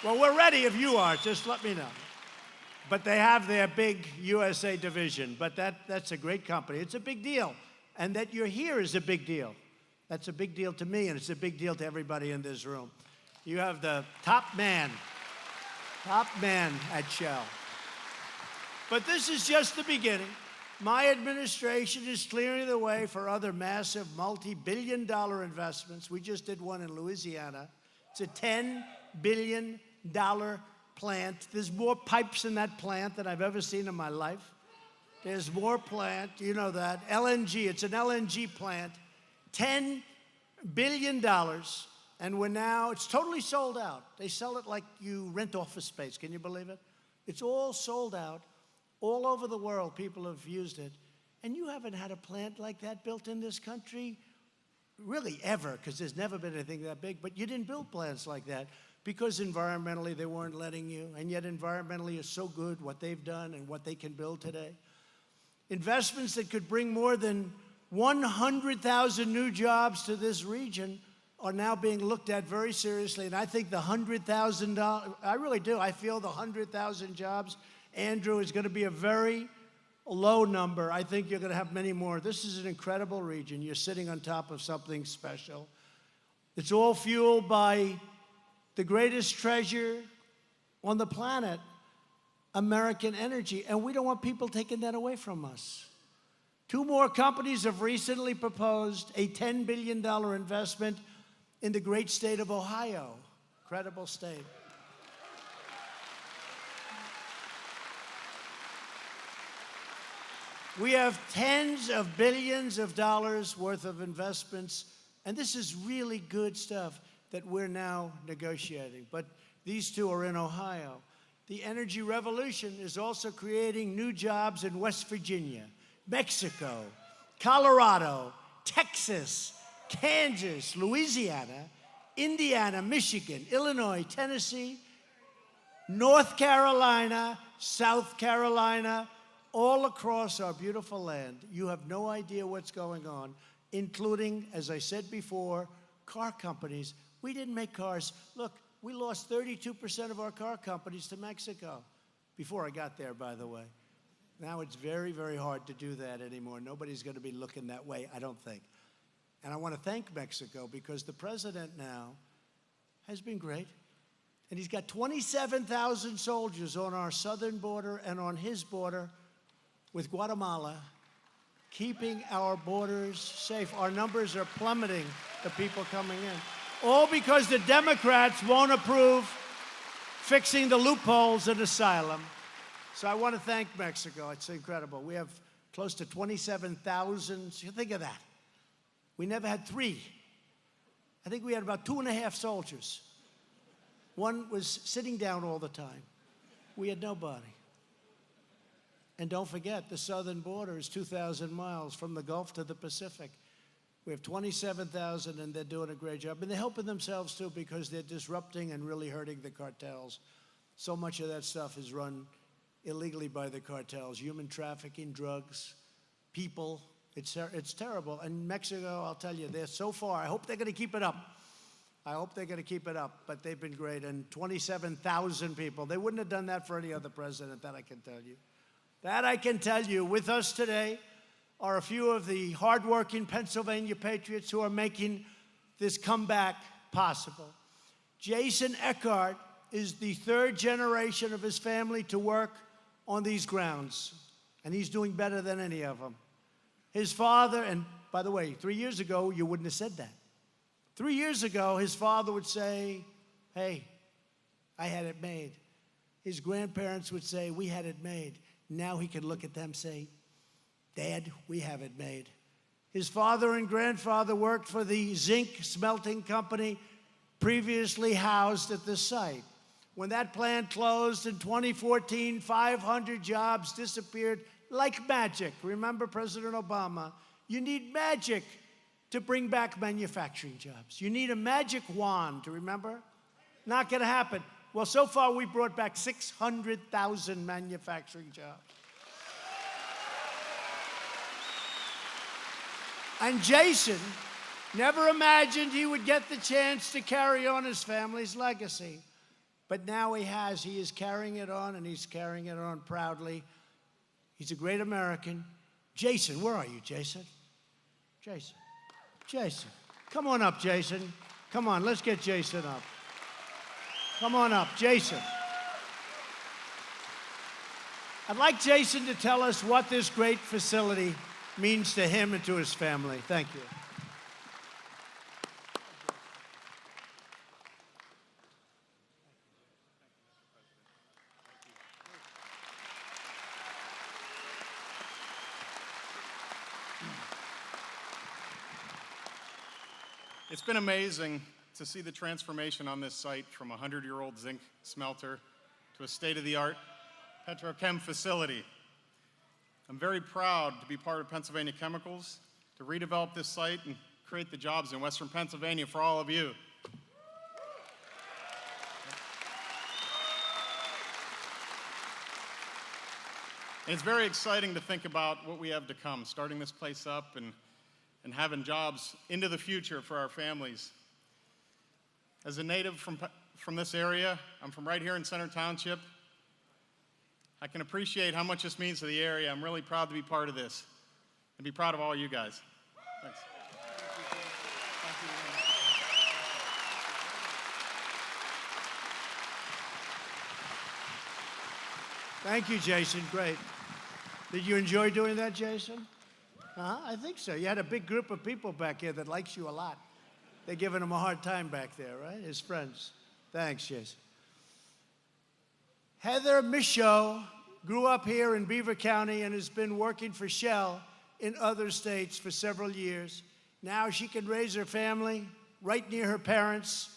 Well, we're ready if you are. Just let me know. But they have their big USA division. But that's a great company. It's a big deal. And that you're here is a big deal. That's a big deal to me, and it's a big deal to everybody in this room. You have the top man at Shell. But this is just the beginning. My administration is clearing the way for other massive multi-billion-dollar investments. We just did one in Louisiana. It's a $10 billion plant. There's more pipes in that plant than I've ever seen in my life. There's more plant, you know that. LNG, it's an LNG plant. $10 billion, and it's totally sold out. They sell it like you rent office space. Can you believe it? It's all sold out. All over the world, people have used it. And you haven't had a plant like that built in this country, really ever, because there's never been anything that big. But you didn't build plants like that because environmentally they weren't letting you. And yet environmentally is so good what they've done and what they can build today. Investments that could bring more than 100,000 new jobs to this region are now being looked at very seriously. And I think the $100,000, I really do. I feel the 100,000 jobs, Andrew, is going to be a very low number. I think you're going to have many more. This is an incredible region. You're sitting on top of something special. It's all fueled by the greatest treasure on the planet, American energy. And we don't want people taking that away from us. 2 more companies have recently proposed a $10 billion investment in the great state of Ohio. Incredible state. We have tens of billions of dollars worth of investments, and this is really good stuff that we're now negotiating. But these 2 are in Ohio. The energy revolution is also creating new jobs in West Virginia, Mexico, Colorado, Texas, Kansas, Louisiana, Indiana, Michigan, Illinois, Tennessee, North Carolina, South Carolina, all across our beautiful land. You have no idea what's going on, including, as I said before, car companies. We didn't make cars. Look, we lost 32% of our car companies to Mexico. Before I got there, by the way. Now it's very, very hard to do that anymore. Nobody's going to be looking that way, I don't think. And I want to thank Mexico because the president now has been great. And he's got 27,000 soldiers on our southern border and on his border with Guatemala, keeping our borders safe. Our numbers are plummeting, the people coming in. All because the Democrats won't approve fixing the loopholes in asylum. So I want to thank Mexico. It's incredible. We have close to 27,000. Think of that. We never had 3. I think we had about 2.5 soldiers. One was sitting down all the time. We had nobody. And don't forget, the southern border is 2,000 miles from the Gulf to the Pacific. We have 27,000, and they're doing a great job. And they're helping themselves, too, because they're disrupting and really hurting the cartels. So much of that stuff is run illegally by the cartels. Human trafficking, drugs, people. It's terrible. And Mexico, I'll tell you, they're so far. I hope they're going to keep it up. I hope they're going to keep it up. But they've been great. And 27,000 people. They wouldn't have done that for any other president, that I can tell you. That I can tell you. With us today are a few of the hardworking Pennsylvania patriots who are making this comeback possible. Jason Eckhart is the 3rd generation of his family to work on these grounds, and he's doing better than any of them. His father, and by the way, 3 years ago, you wouldn't have said that. 3 years ago, his father would say, hey, I had it made. His grandparents would say, we had it made. Now he can look at them and say, Dad, we have it made. His father and grandfather worked for the zinc smelting company previously housed at the site. When that plant closed in 2014, 500 jobs disappeared like magic. Remember President Obama? You need magic to bring back manufacturing jobs. You need a magic wand, remember? Not going to happen. Well, so far we brought back 600,000 manufacturing jobs. And Jason never imagined he would get the chance to carry on his family's legacy. But now he has. He is carrying it on, and he's carrying it on proudly. He's a great American. Jason, where are you, Jason? Jason. Jason. Come on up, Jason. Come on, let's get Jason up. Come on up, Jason. I'd like Jason to tell us what this great facility means to him and to his family. Thank you. It's been amazing to see the transformation on this site from a 100-year-old zinc smelter to a state-of-the-art petrochem facility. I'm very proud to be part of Pennsylvania Chemicals, to redevelop this site and create the jobs in Western Pennsylvania for all of you. And it's very exciting to think about what we have to come, starting this place up and having jobs into the future for our families. As a native from this area, I'm from right here in Center Township. I can appreciate how much this means to the area. I'm really proud to be part of this and be proud of all you guys. Thanks. Thank you, Jason. Great. Did you enjoy doing that, Jason? I think so. You had a big group of people back here that likes you a lot. They're giving him a hard time back there, right? His friends. Thanks, Jason. Heather Michaud grew up here in Beaver County and has been working for Shell in other states for several years. Now she can raise her family right near her parents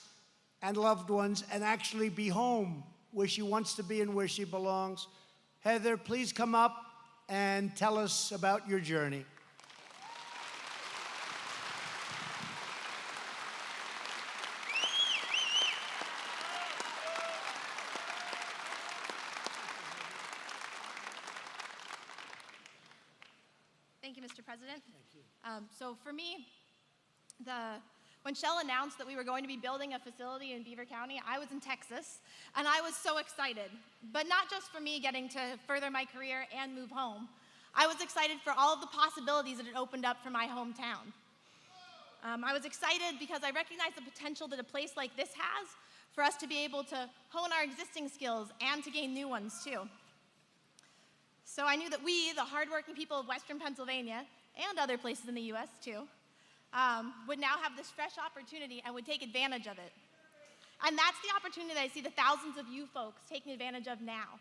and loved ones and actually be home where she wants to be and where she belongs. Heather, please come up and tell us about your journey. Thank you, Mr. President. Thank you. So for me, when Shell announced that we were going to be building a facility in Beaver County, I was in Texas, and I was so excited. But not just for me getting to further my career and move home. I was excited for all of the possibilities that it opened up for my hometown. I was excited because I recognized the potential that a place like this has for us to be able to hone our existing skills and to gain new ones, too. So I knew that we, the hardworking people of Western Pennsylvania, and other places in the U.S. too, would now have this fresh opportunity and would take advantage of it. And that's the opportunity that I see the thousands of you folks taking advantage of now.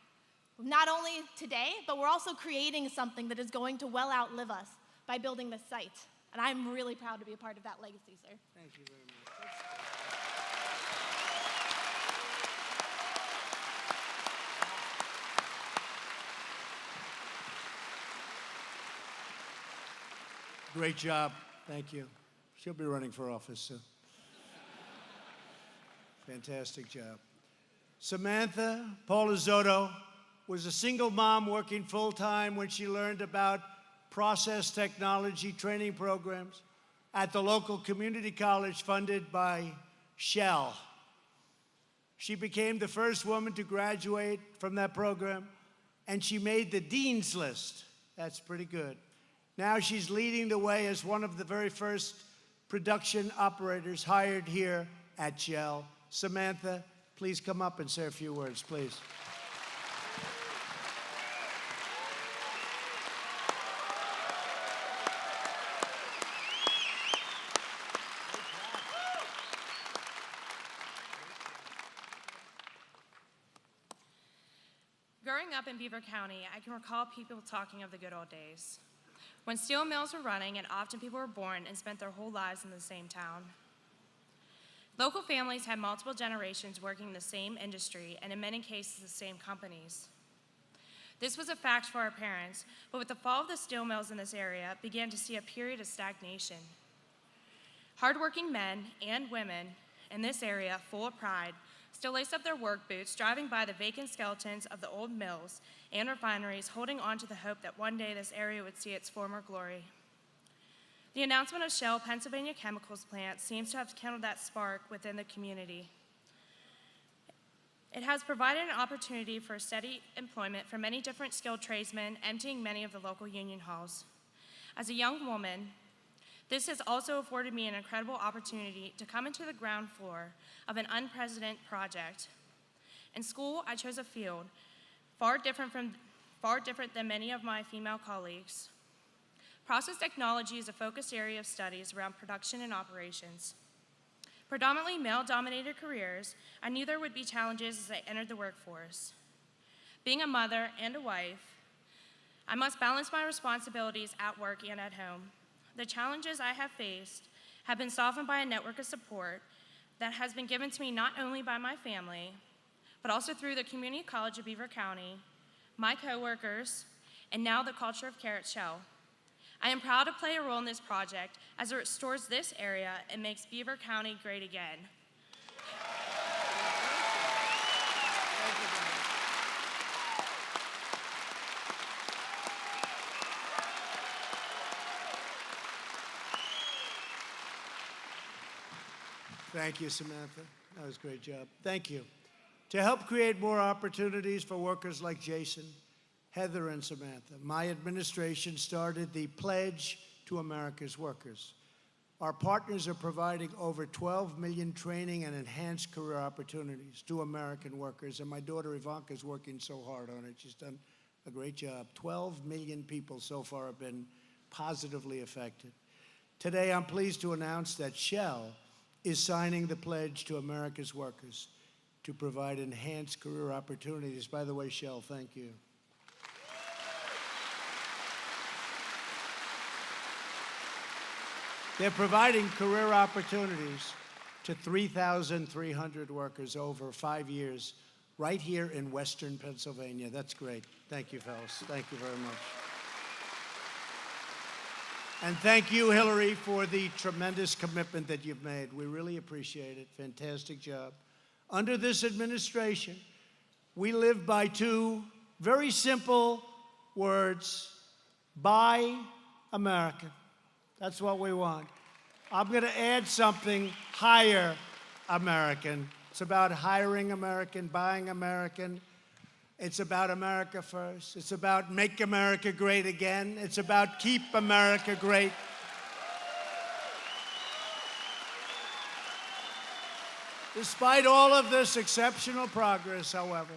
Not only today, but we're also creating something that is going to well outlive us by building this site. And I'm really proud to be a part of that legacy, sir. Thank you very much. Great job. Thank you. She'll be running for office soon. Fantastic job. Samantha Paulizotto was a single mom working full-time when she learned about process technology training programs at the local community college funded by Shell. She became the first woman to graduate from that program, and she made the dean's list. That's pretty good. Now she's leading the way as one of the very first production operators hired here at Shell. Samantha, please come up and say a few words, please. Growing Growing up in Beaver County, I can recall people talking of the good old days, when steel mills were running and often people were born and spent their whole lives in the same town. Local families had multiple generations working in the same industry and in many cases the same companies. This was a fact for our parents, but with the fall of the steel mills in this area, began to see a period of stagnation. Hardworking men and women in this area, full of pride, still lace up their work boots, driving by the vacant skeletons of the old mills and refineries, holding on to the hope that one day this area would see its former glory. The announcement of Shell Pennsylvania Chemicals plant seems to have kindled that spark within the community. It has provided an opportunity for steady employment for many different skilled tradesmen, emptying many of the local union halls. As a young woman, this has also afforded me an incredible opportunity to come into the ground floor of an unprecedented project. In school, I chose a field far different than many of my female colleagues. Process technology is a focused area of studies around production and operations. Predominantly male-dominated careers, I knew there would be challenges as I entered the workforce. Being a mother and a wife, I must balance my responsibilities at work and at home. The challenges I have faced have been softened by a network of support that has been given to me not only by my family, but also through the Community College of Beaver County, my coworkers, and now the culture of care at Shell. I am proud to play a role in this project as it restores this area and makes Beaver County great again. Thank you, Samantha. That was a great job. Thank you. To help create more opportunities for workers like Jason, Heather, and Samantha, my administration started the Pledge to America's Workers. Our partners are providing over 12 million training and enhanced career opportunities to American workers, and my daughter Ivanka is working so hard on it. She's done a great job. 12 million people so far have been positively affected. Today, I'm pleased to announce that Shell is signing the Pledge to America's Workers to provide enhanced career opportunities. By the way, Shell, thank you. They're providing career opportunities to 3,300 workers over 5 years right here in Western Pennsylvania. That's great. Thank you, fellas. Thank you very much. And thank you, Hillary, for the tremendous commitment that you've made. We really appreciate it. Fantastic job. Under this administration, we live by two very simple words: Buy American. That's what we want. I'm going to add something: Hire American. It's about hiring American, buying American. It's about America first. It's about make America great again. It's about keep America great. Despite all of this exceptional progress, however,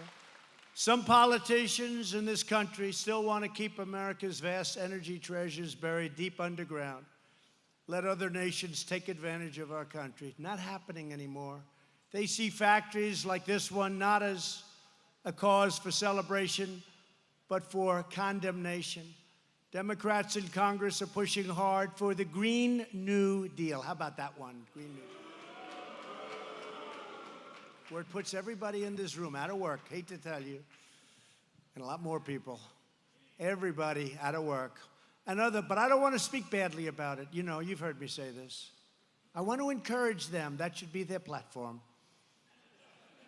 some politicians in this country still want to keep America's vast energy treasures buried deep underground. Let other nations take advantage of our country. Not happening anymore. They see factories like this one not as a cause for celebration, but for condemnation. Democrats in Congress are pushing hard for the Green New Deal. How about that one? Green New Deal. Where it puts everybody in this room out of work, hate to tell you, and a lot more people. Everybody out of work. But I don't want to speak badly about it. You know, you've heard me say this. I want to encourage them. That should be their platform.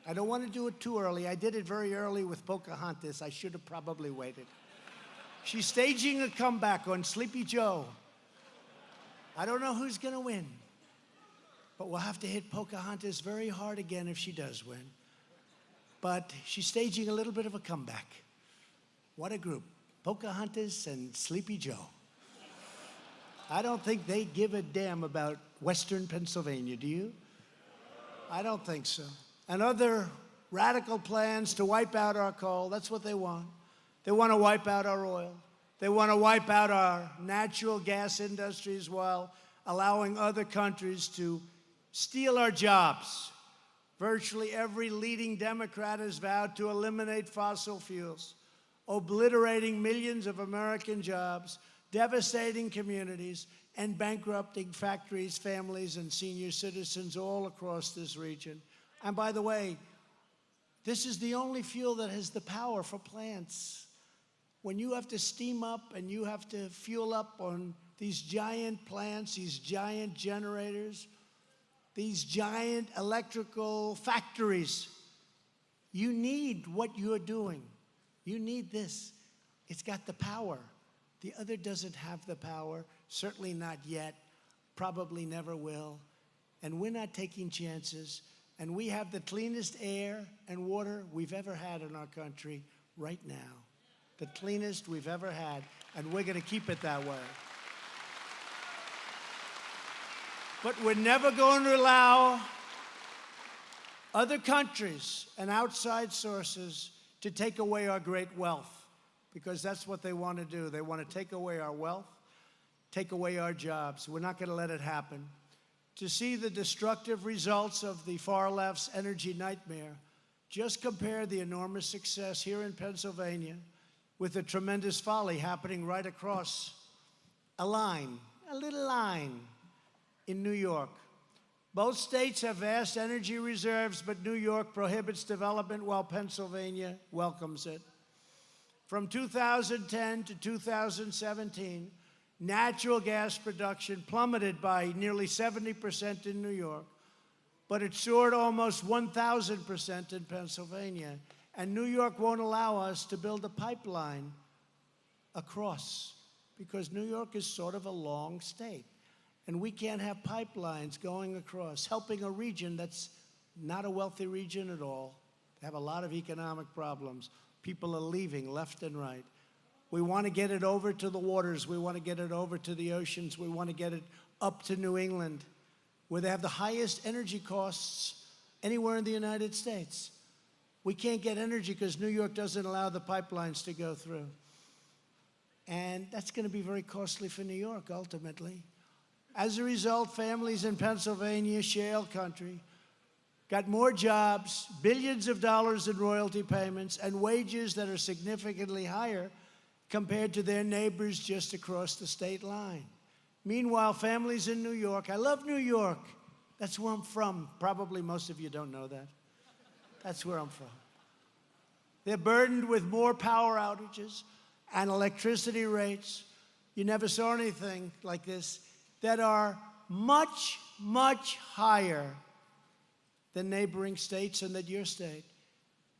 I don't want to do it too early. I did it very early with Pocahontas. I should have probably waited. She's staging a comeback on Sleepy Joe. I don't know who's going to win, but we'll have to hit Pocahontas very hard again if she does win. But she's staging a little bit of a comeback. What a group. Pocahontas and Sleepy Joe. I don't think they give a damn about Western Pennsylvania, do you? I don't think so. And other radical plans to wipe out our coal, that's what they want. They want to wipe out our oil. They want to wipe out our natural gas industries while allowing other countries to steal our jobs. Virtually every leading Democrat has vowed to eliminate fossil fuels. obliterating millions of American jobs, devastating communities, and bankrupting factories, families, and senior citizens all across this region. And by the way, this is the only fuel that has the power for plants. When you have to steam up and you have to fuel up on these giant plants, these giant generators, these giant electrical factories, you need what you're doing. You need this. It's got the power. The other doesn't have the power, certainly not yet, probably never will. And we're not taking chances. And we have the cleanest air and water we've ever had in our country right now. The cleanest we've ever had, and we're going to keep it that way. But we're never going to allow other countries and outside sources to take away our great wealth, because that's what they want to do. They want to take away our wealth, take away our jobs. We're not going to let it happen. To see the destructive results of the far left's energy nightmare, just compare the enormous success here in Pennsylvania with the tremendous folly happening right across a line, a little line in New York. Both states have vast energy reserves, but New York prohibits development while Pennsylvania welcomes it. From 2010 to 2017, natural gas production plummeted by nearly 70% in New York, but it soared almost 1,000% in Pennsylvania. And New York won't allow us to build a pipeline across, because New York is sort of a long state. And we can't have pipelines going across, helping a region that's not a wealthy region at all. They have a lot of economic problems. People are leaving left and right. We want to get it over to the waters. We want to get it over to the oceans. We want to get it up to New England, where they have the highest energy costs anywhere in the United States. We can't get energy because New York doesn't allow the pipelines to go through. And that's going to be very costly for New York, ultimately. As a result, families in Pennsylvania, shale country, got more jobs, billions of dollars in royalty payments, and wages that are significantly higher compared to their neighbors just across the state line. Meanwhile, families in New York, I love New York. That's where I'm from. Probably most of you don't know that. That's where I'm from. They're burdened with more power outages and electricity rates. You never saw anything like this, that are much, much higher than neighboring states and than your state.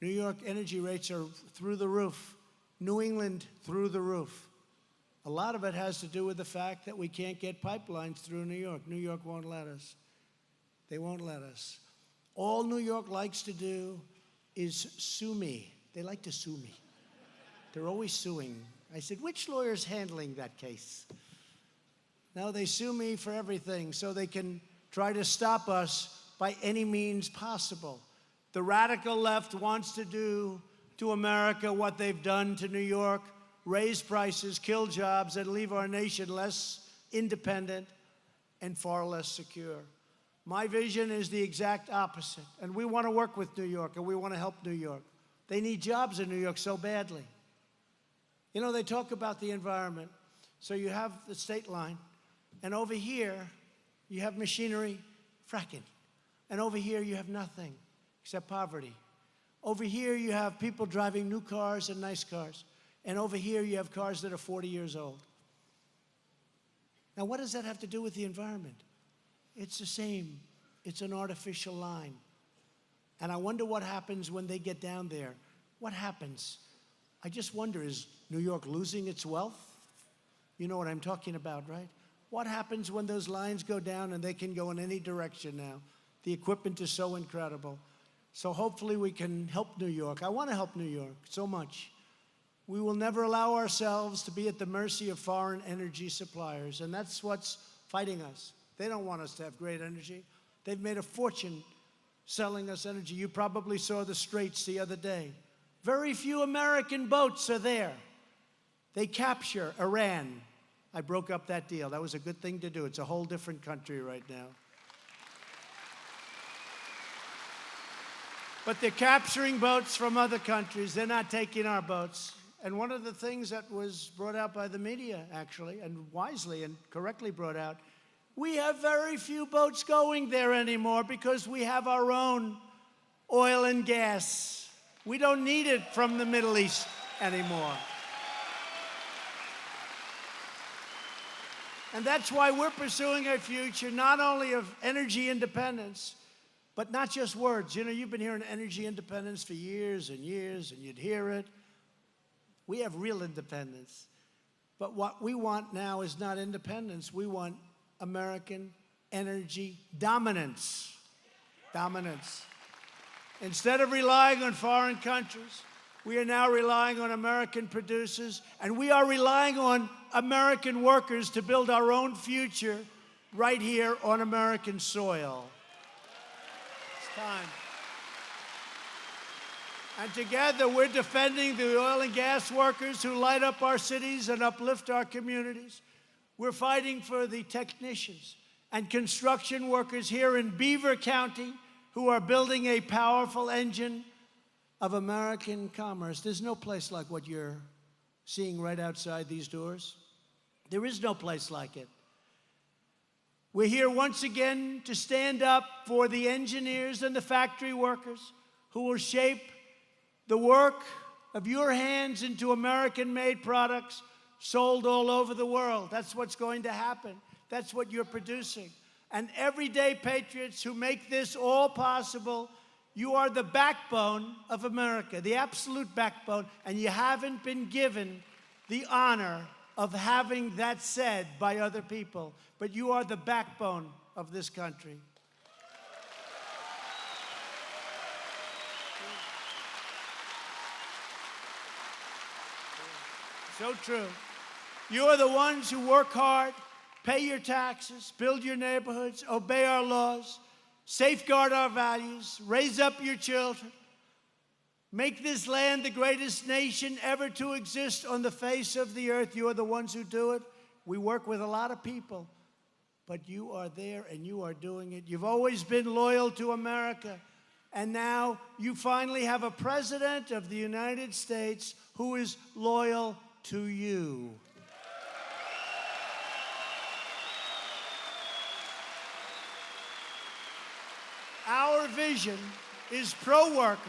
New York energy rates are through the roof. New England, through the roof. A lot of it has to do with the fact that we can't get pipelines through New York. New York won't let us. They won't let us. All New York likes to do is sue me. They like to sue me. They're always suing. I said, which lawyer's handling that case? No, they sue me for everything, so they can try to stop us by any means possible. The radical left wants to do to America what they've done to New York, raise prices, kill jobs, and leave our nation less independent and far less secure. My vision is the exact opposite, and we want to work with New York, and we want to help New York. They need jobs in New York so badly. You know, they talk about the environment. So you have the state line, and over here, you have machinery, fracking. And over here, you have nothing except poverty. Over here, you have people driving new cars and nice cars. And over here, you have cars that are 40 years old. Now, what does that have to do with the environment? It's the same. It's an artificial line. And I wonder what happens when they get down there. What happens? I just wonder, is New York losing its wealth? You know what I'm talking about, right? What happens when those lines go down and they can go in any direction now? The equipment is so incredible. So hopefully we can help New York. I want to help New York so much. We will never allow ourselves to be at the mercy of foreign energy suppliers, and that's what's fighting us. They don't want us to have great energy. They've made a fortune selling us energy. You probably saw the Straits the other day. Very few American boats are there. They capture Iran. I broke up that deal. That was a good thing to do. It's a whole different country right now. But they're capturing boats from other countries. They're not taking our boats. And one of the things that was brought out by the media, actually, and wisely and correctly brought out, we have very few boats going there anymore because we have our own oil and gas. We don't need it from the Middle East anymore. And that's why we're pursuing a future not only of energy independence, but not just words. You know, you've been hearing energy independence for years and years, and you'd hear it. We have real independence. But what we want now is not independence. We want American energy dominance. Dominance. Instead of relying on foreign countries, we are now relying on American producers, and we are relying on American workers to build our own future right here on American soil. It's time. And together, we're defending the oil and gas workers who light up our cities and uplift our communities. We're fighting for the technicians and construction workers here in Beaver County who are building a powerful engine of American commerce. There's no place like what you're seeing right outside these doors. There is no place like it. We're here once again to stand up for the engineers and the factory workers who will shape the work of your hands into American-made products sold all over the world. That's what's going to happen. That's what you're producing. And everyday patriots who make this all possible, you are the backbone of America, the absolute backbone, and you haven't been given the honor of having that said by other people, but you are the backbone of this country. So true. You are the ones who work hard, pay your taxes, build your neighborhoods, obey our laws, safeguard our values, raise up your children, make this land the greatest nation ever to exist on the face of the earth. You are the ones who do it. We work with a lot of people, but you are there and you are doing it. You've always been loyal to America, and now you finally have a president of the United States who is loyal to you. Our vision is pro-worker,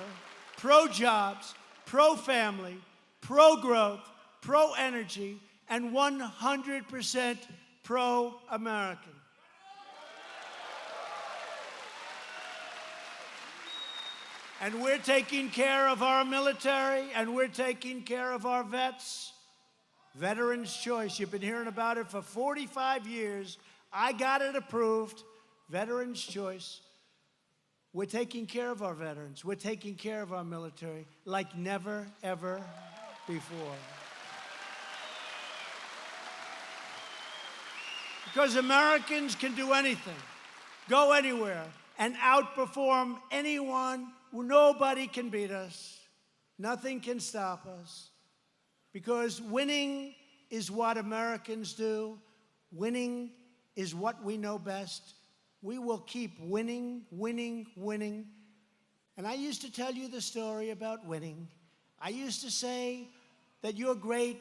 pro-jobs, pro-family, pro-growth, pro-energy, and 100% pro-American. And we're taking care of our military, and we're taking care of our vets. Veterans' Choice, you've been hearing about it for 45 years. I got it approved. Veterans' Choice. We're taking care of our veterans. We're taking care of our military like never, ever before. Because Americans can do anything, go anywhere, and outperform anyone. Nobody can beat us. Nothing can stop us. Because winning is what Americans do. Winning is what we know best. We will keep winning, winning, winning. And I used to tell you the story about winning. I used to say that your great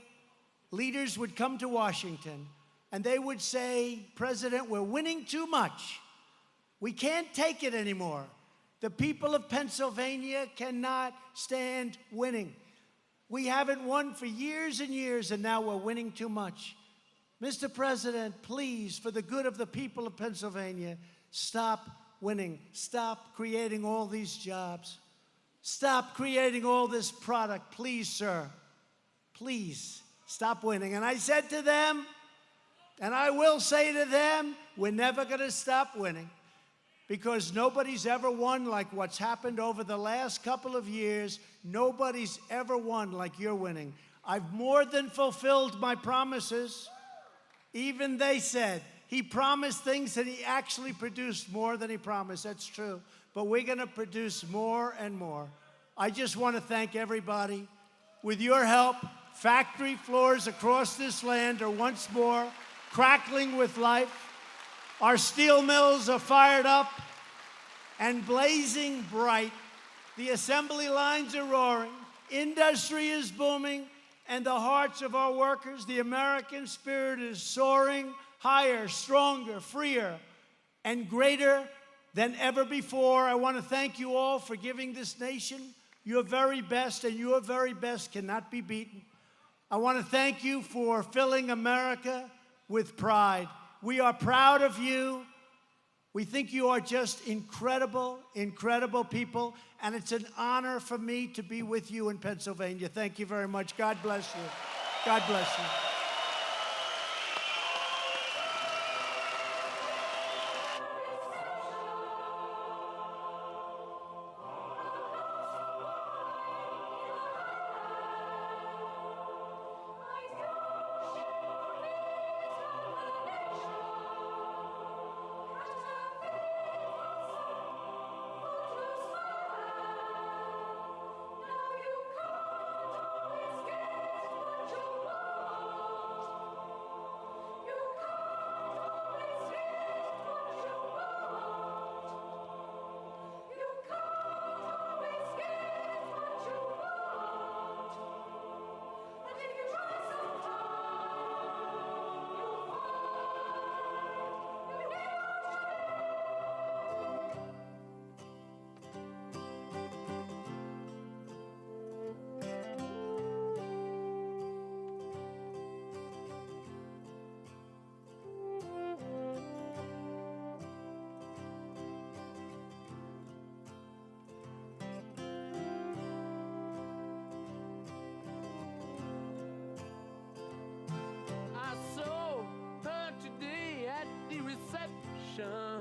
leaders would come to Washington and they would say, President, we're winning too much. We can't take it anymore. The people of Pennsylvania cannot stand winning. We haven't won for years and years, and now we're winning too much. Mr. President, please, for the good of the people of Pennsylvania, stop winning. Stop creating all these jobs. Stop creating all this product. Please, sir. Please, stop winning. And I said to them, and I will say to them, we're never going to stop winning. Because nobody's ever won like what's happened over the last couple of years. Nobody's ever won like you're winning. I've more than fulfilled my promises. Even they said, he promised things and he actually produced more than he promised. That's true. But we're going to produce more and more. I just want to thank everybody. With your help, factory floors across this land are once more crackling with life. Our steel mills are fired up and blazing bright. The assembly lines are roaring. Industry is booming. and the hearts of our workers. The American spirit is soaring higher, stronger, freer, and greater than ever before. I want to thank you all for giving this nation your very best, and your very best cannot be beaten. I want to thank you for filling America with pride. We are proud of you. We think you are just incredible, incredible people, and it's an honor for me to be with you in Pennsylvania. Thank you very much. God bless you. God bless you. I saw her today at the reception.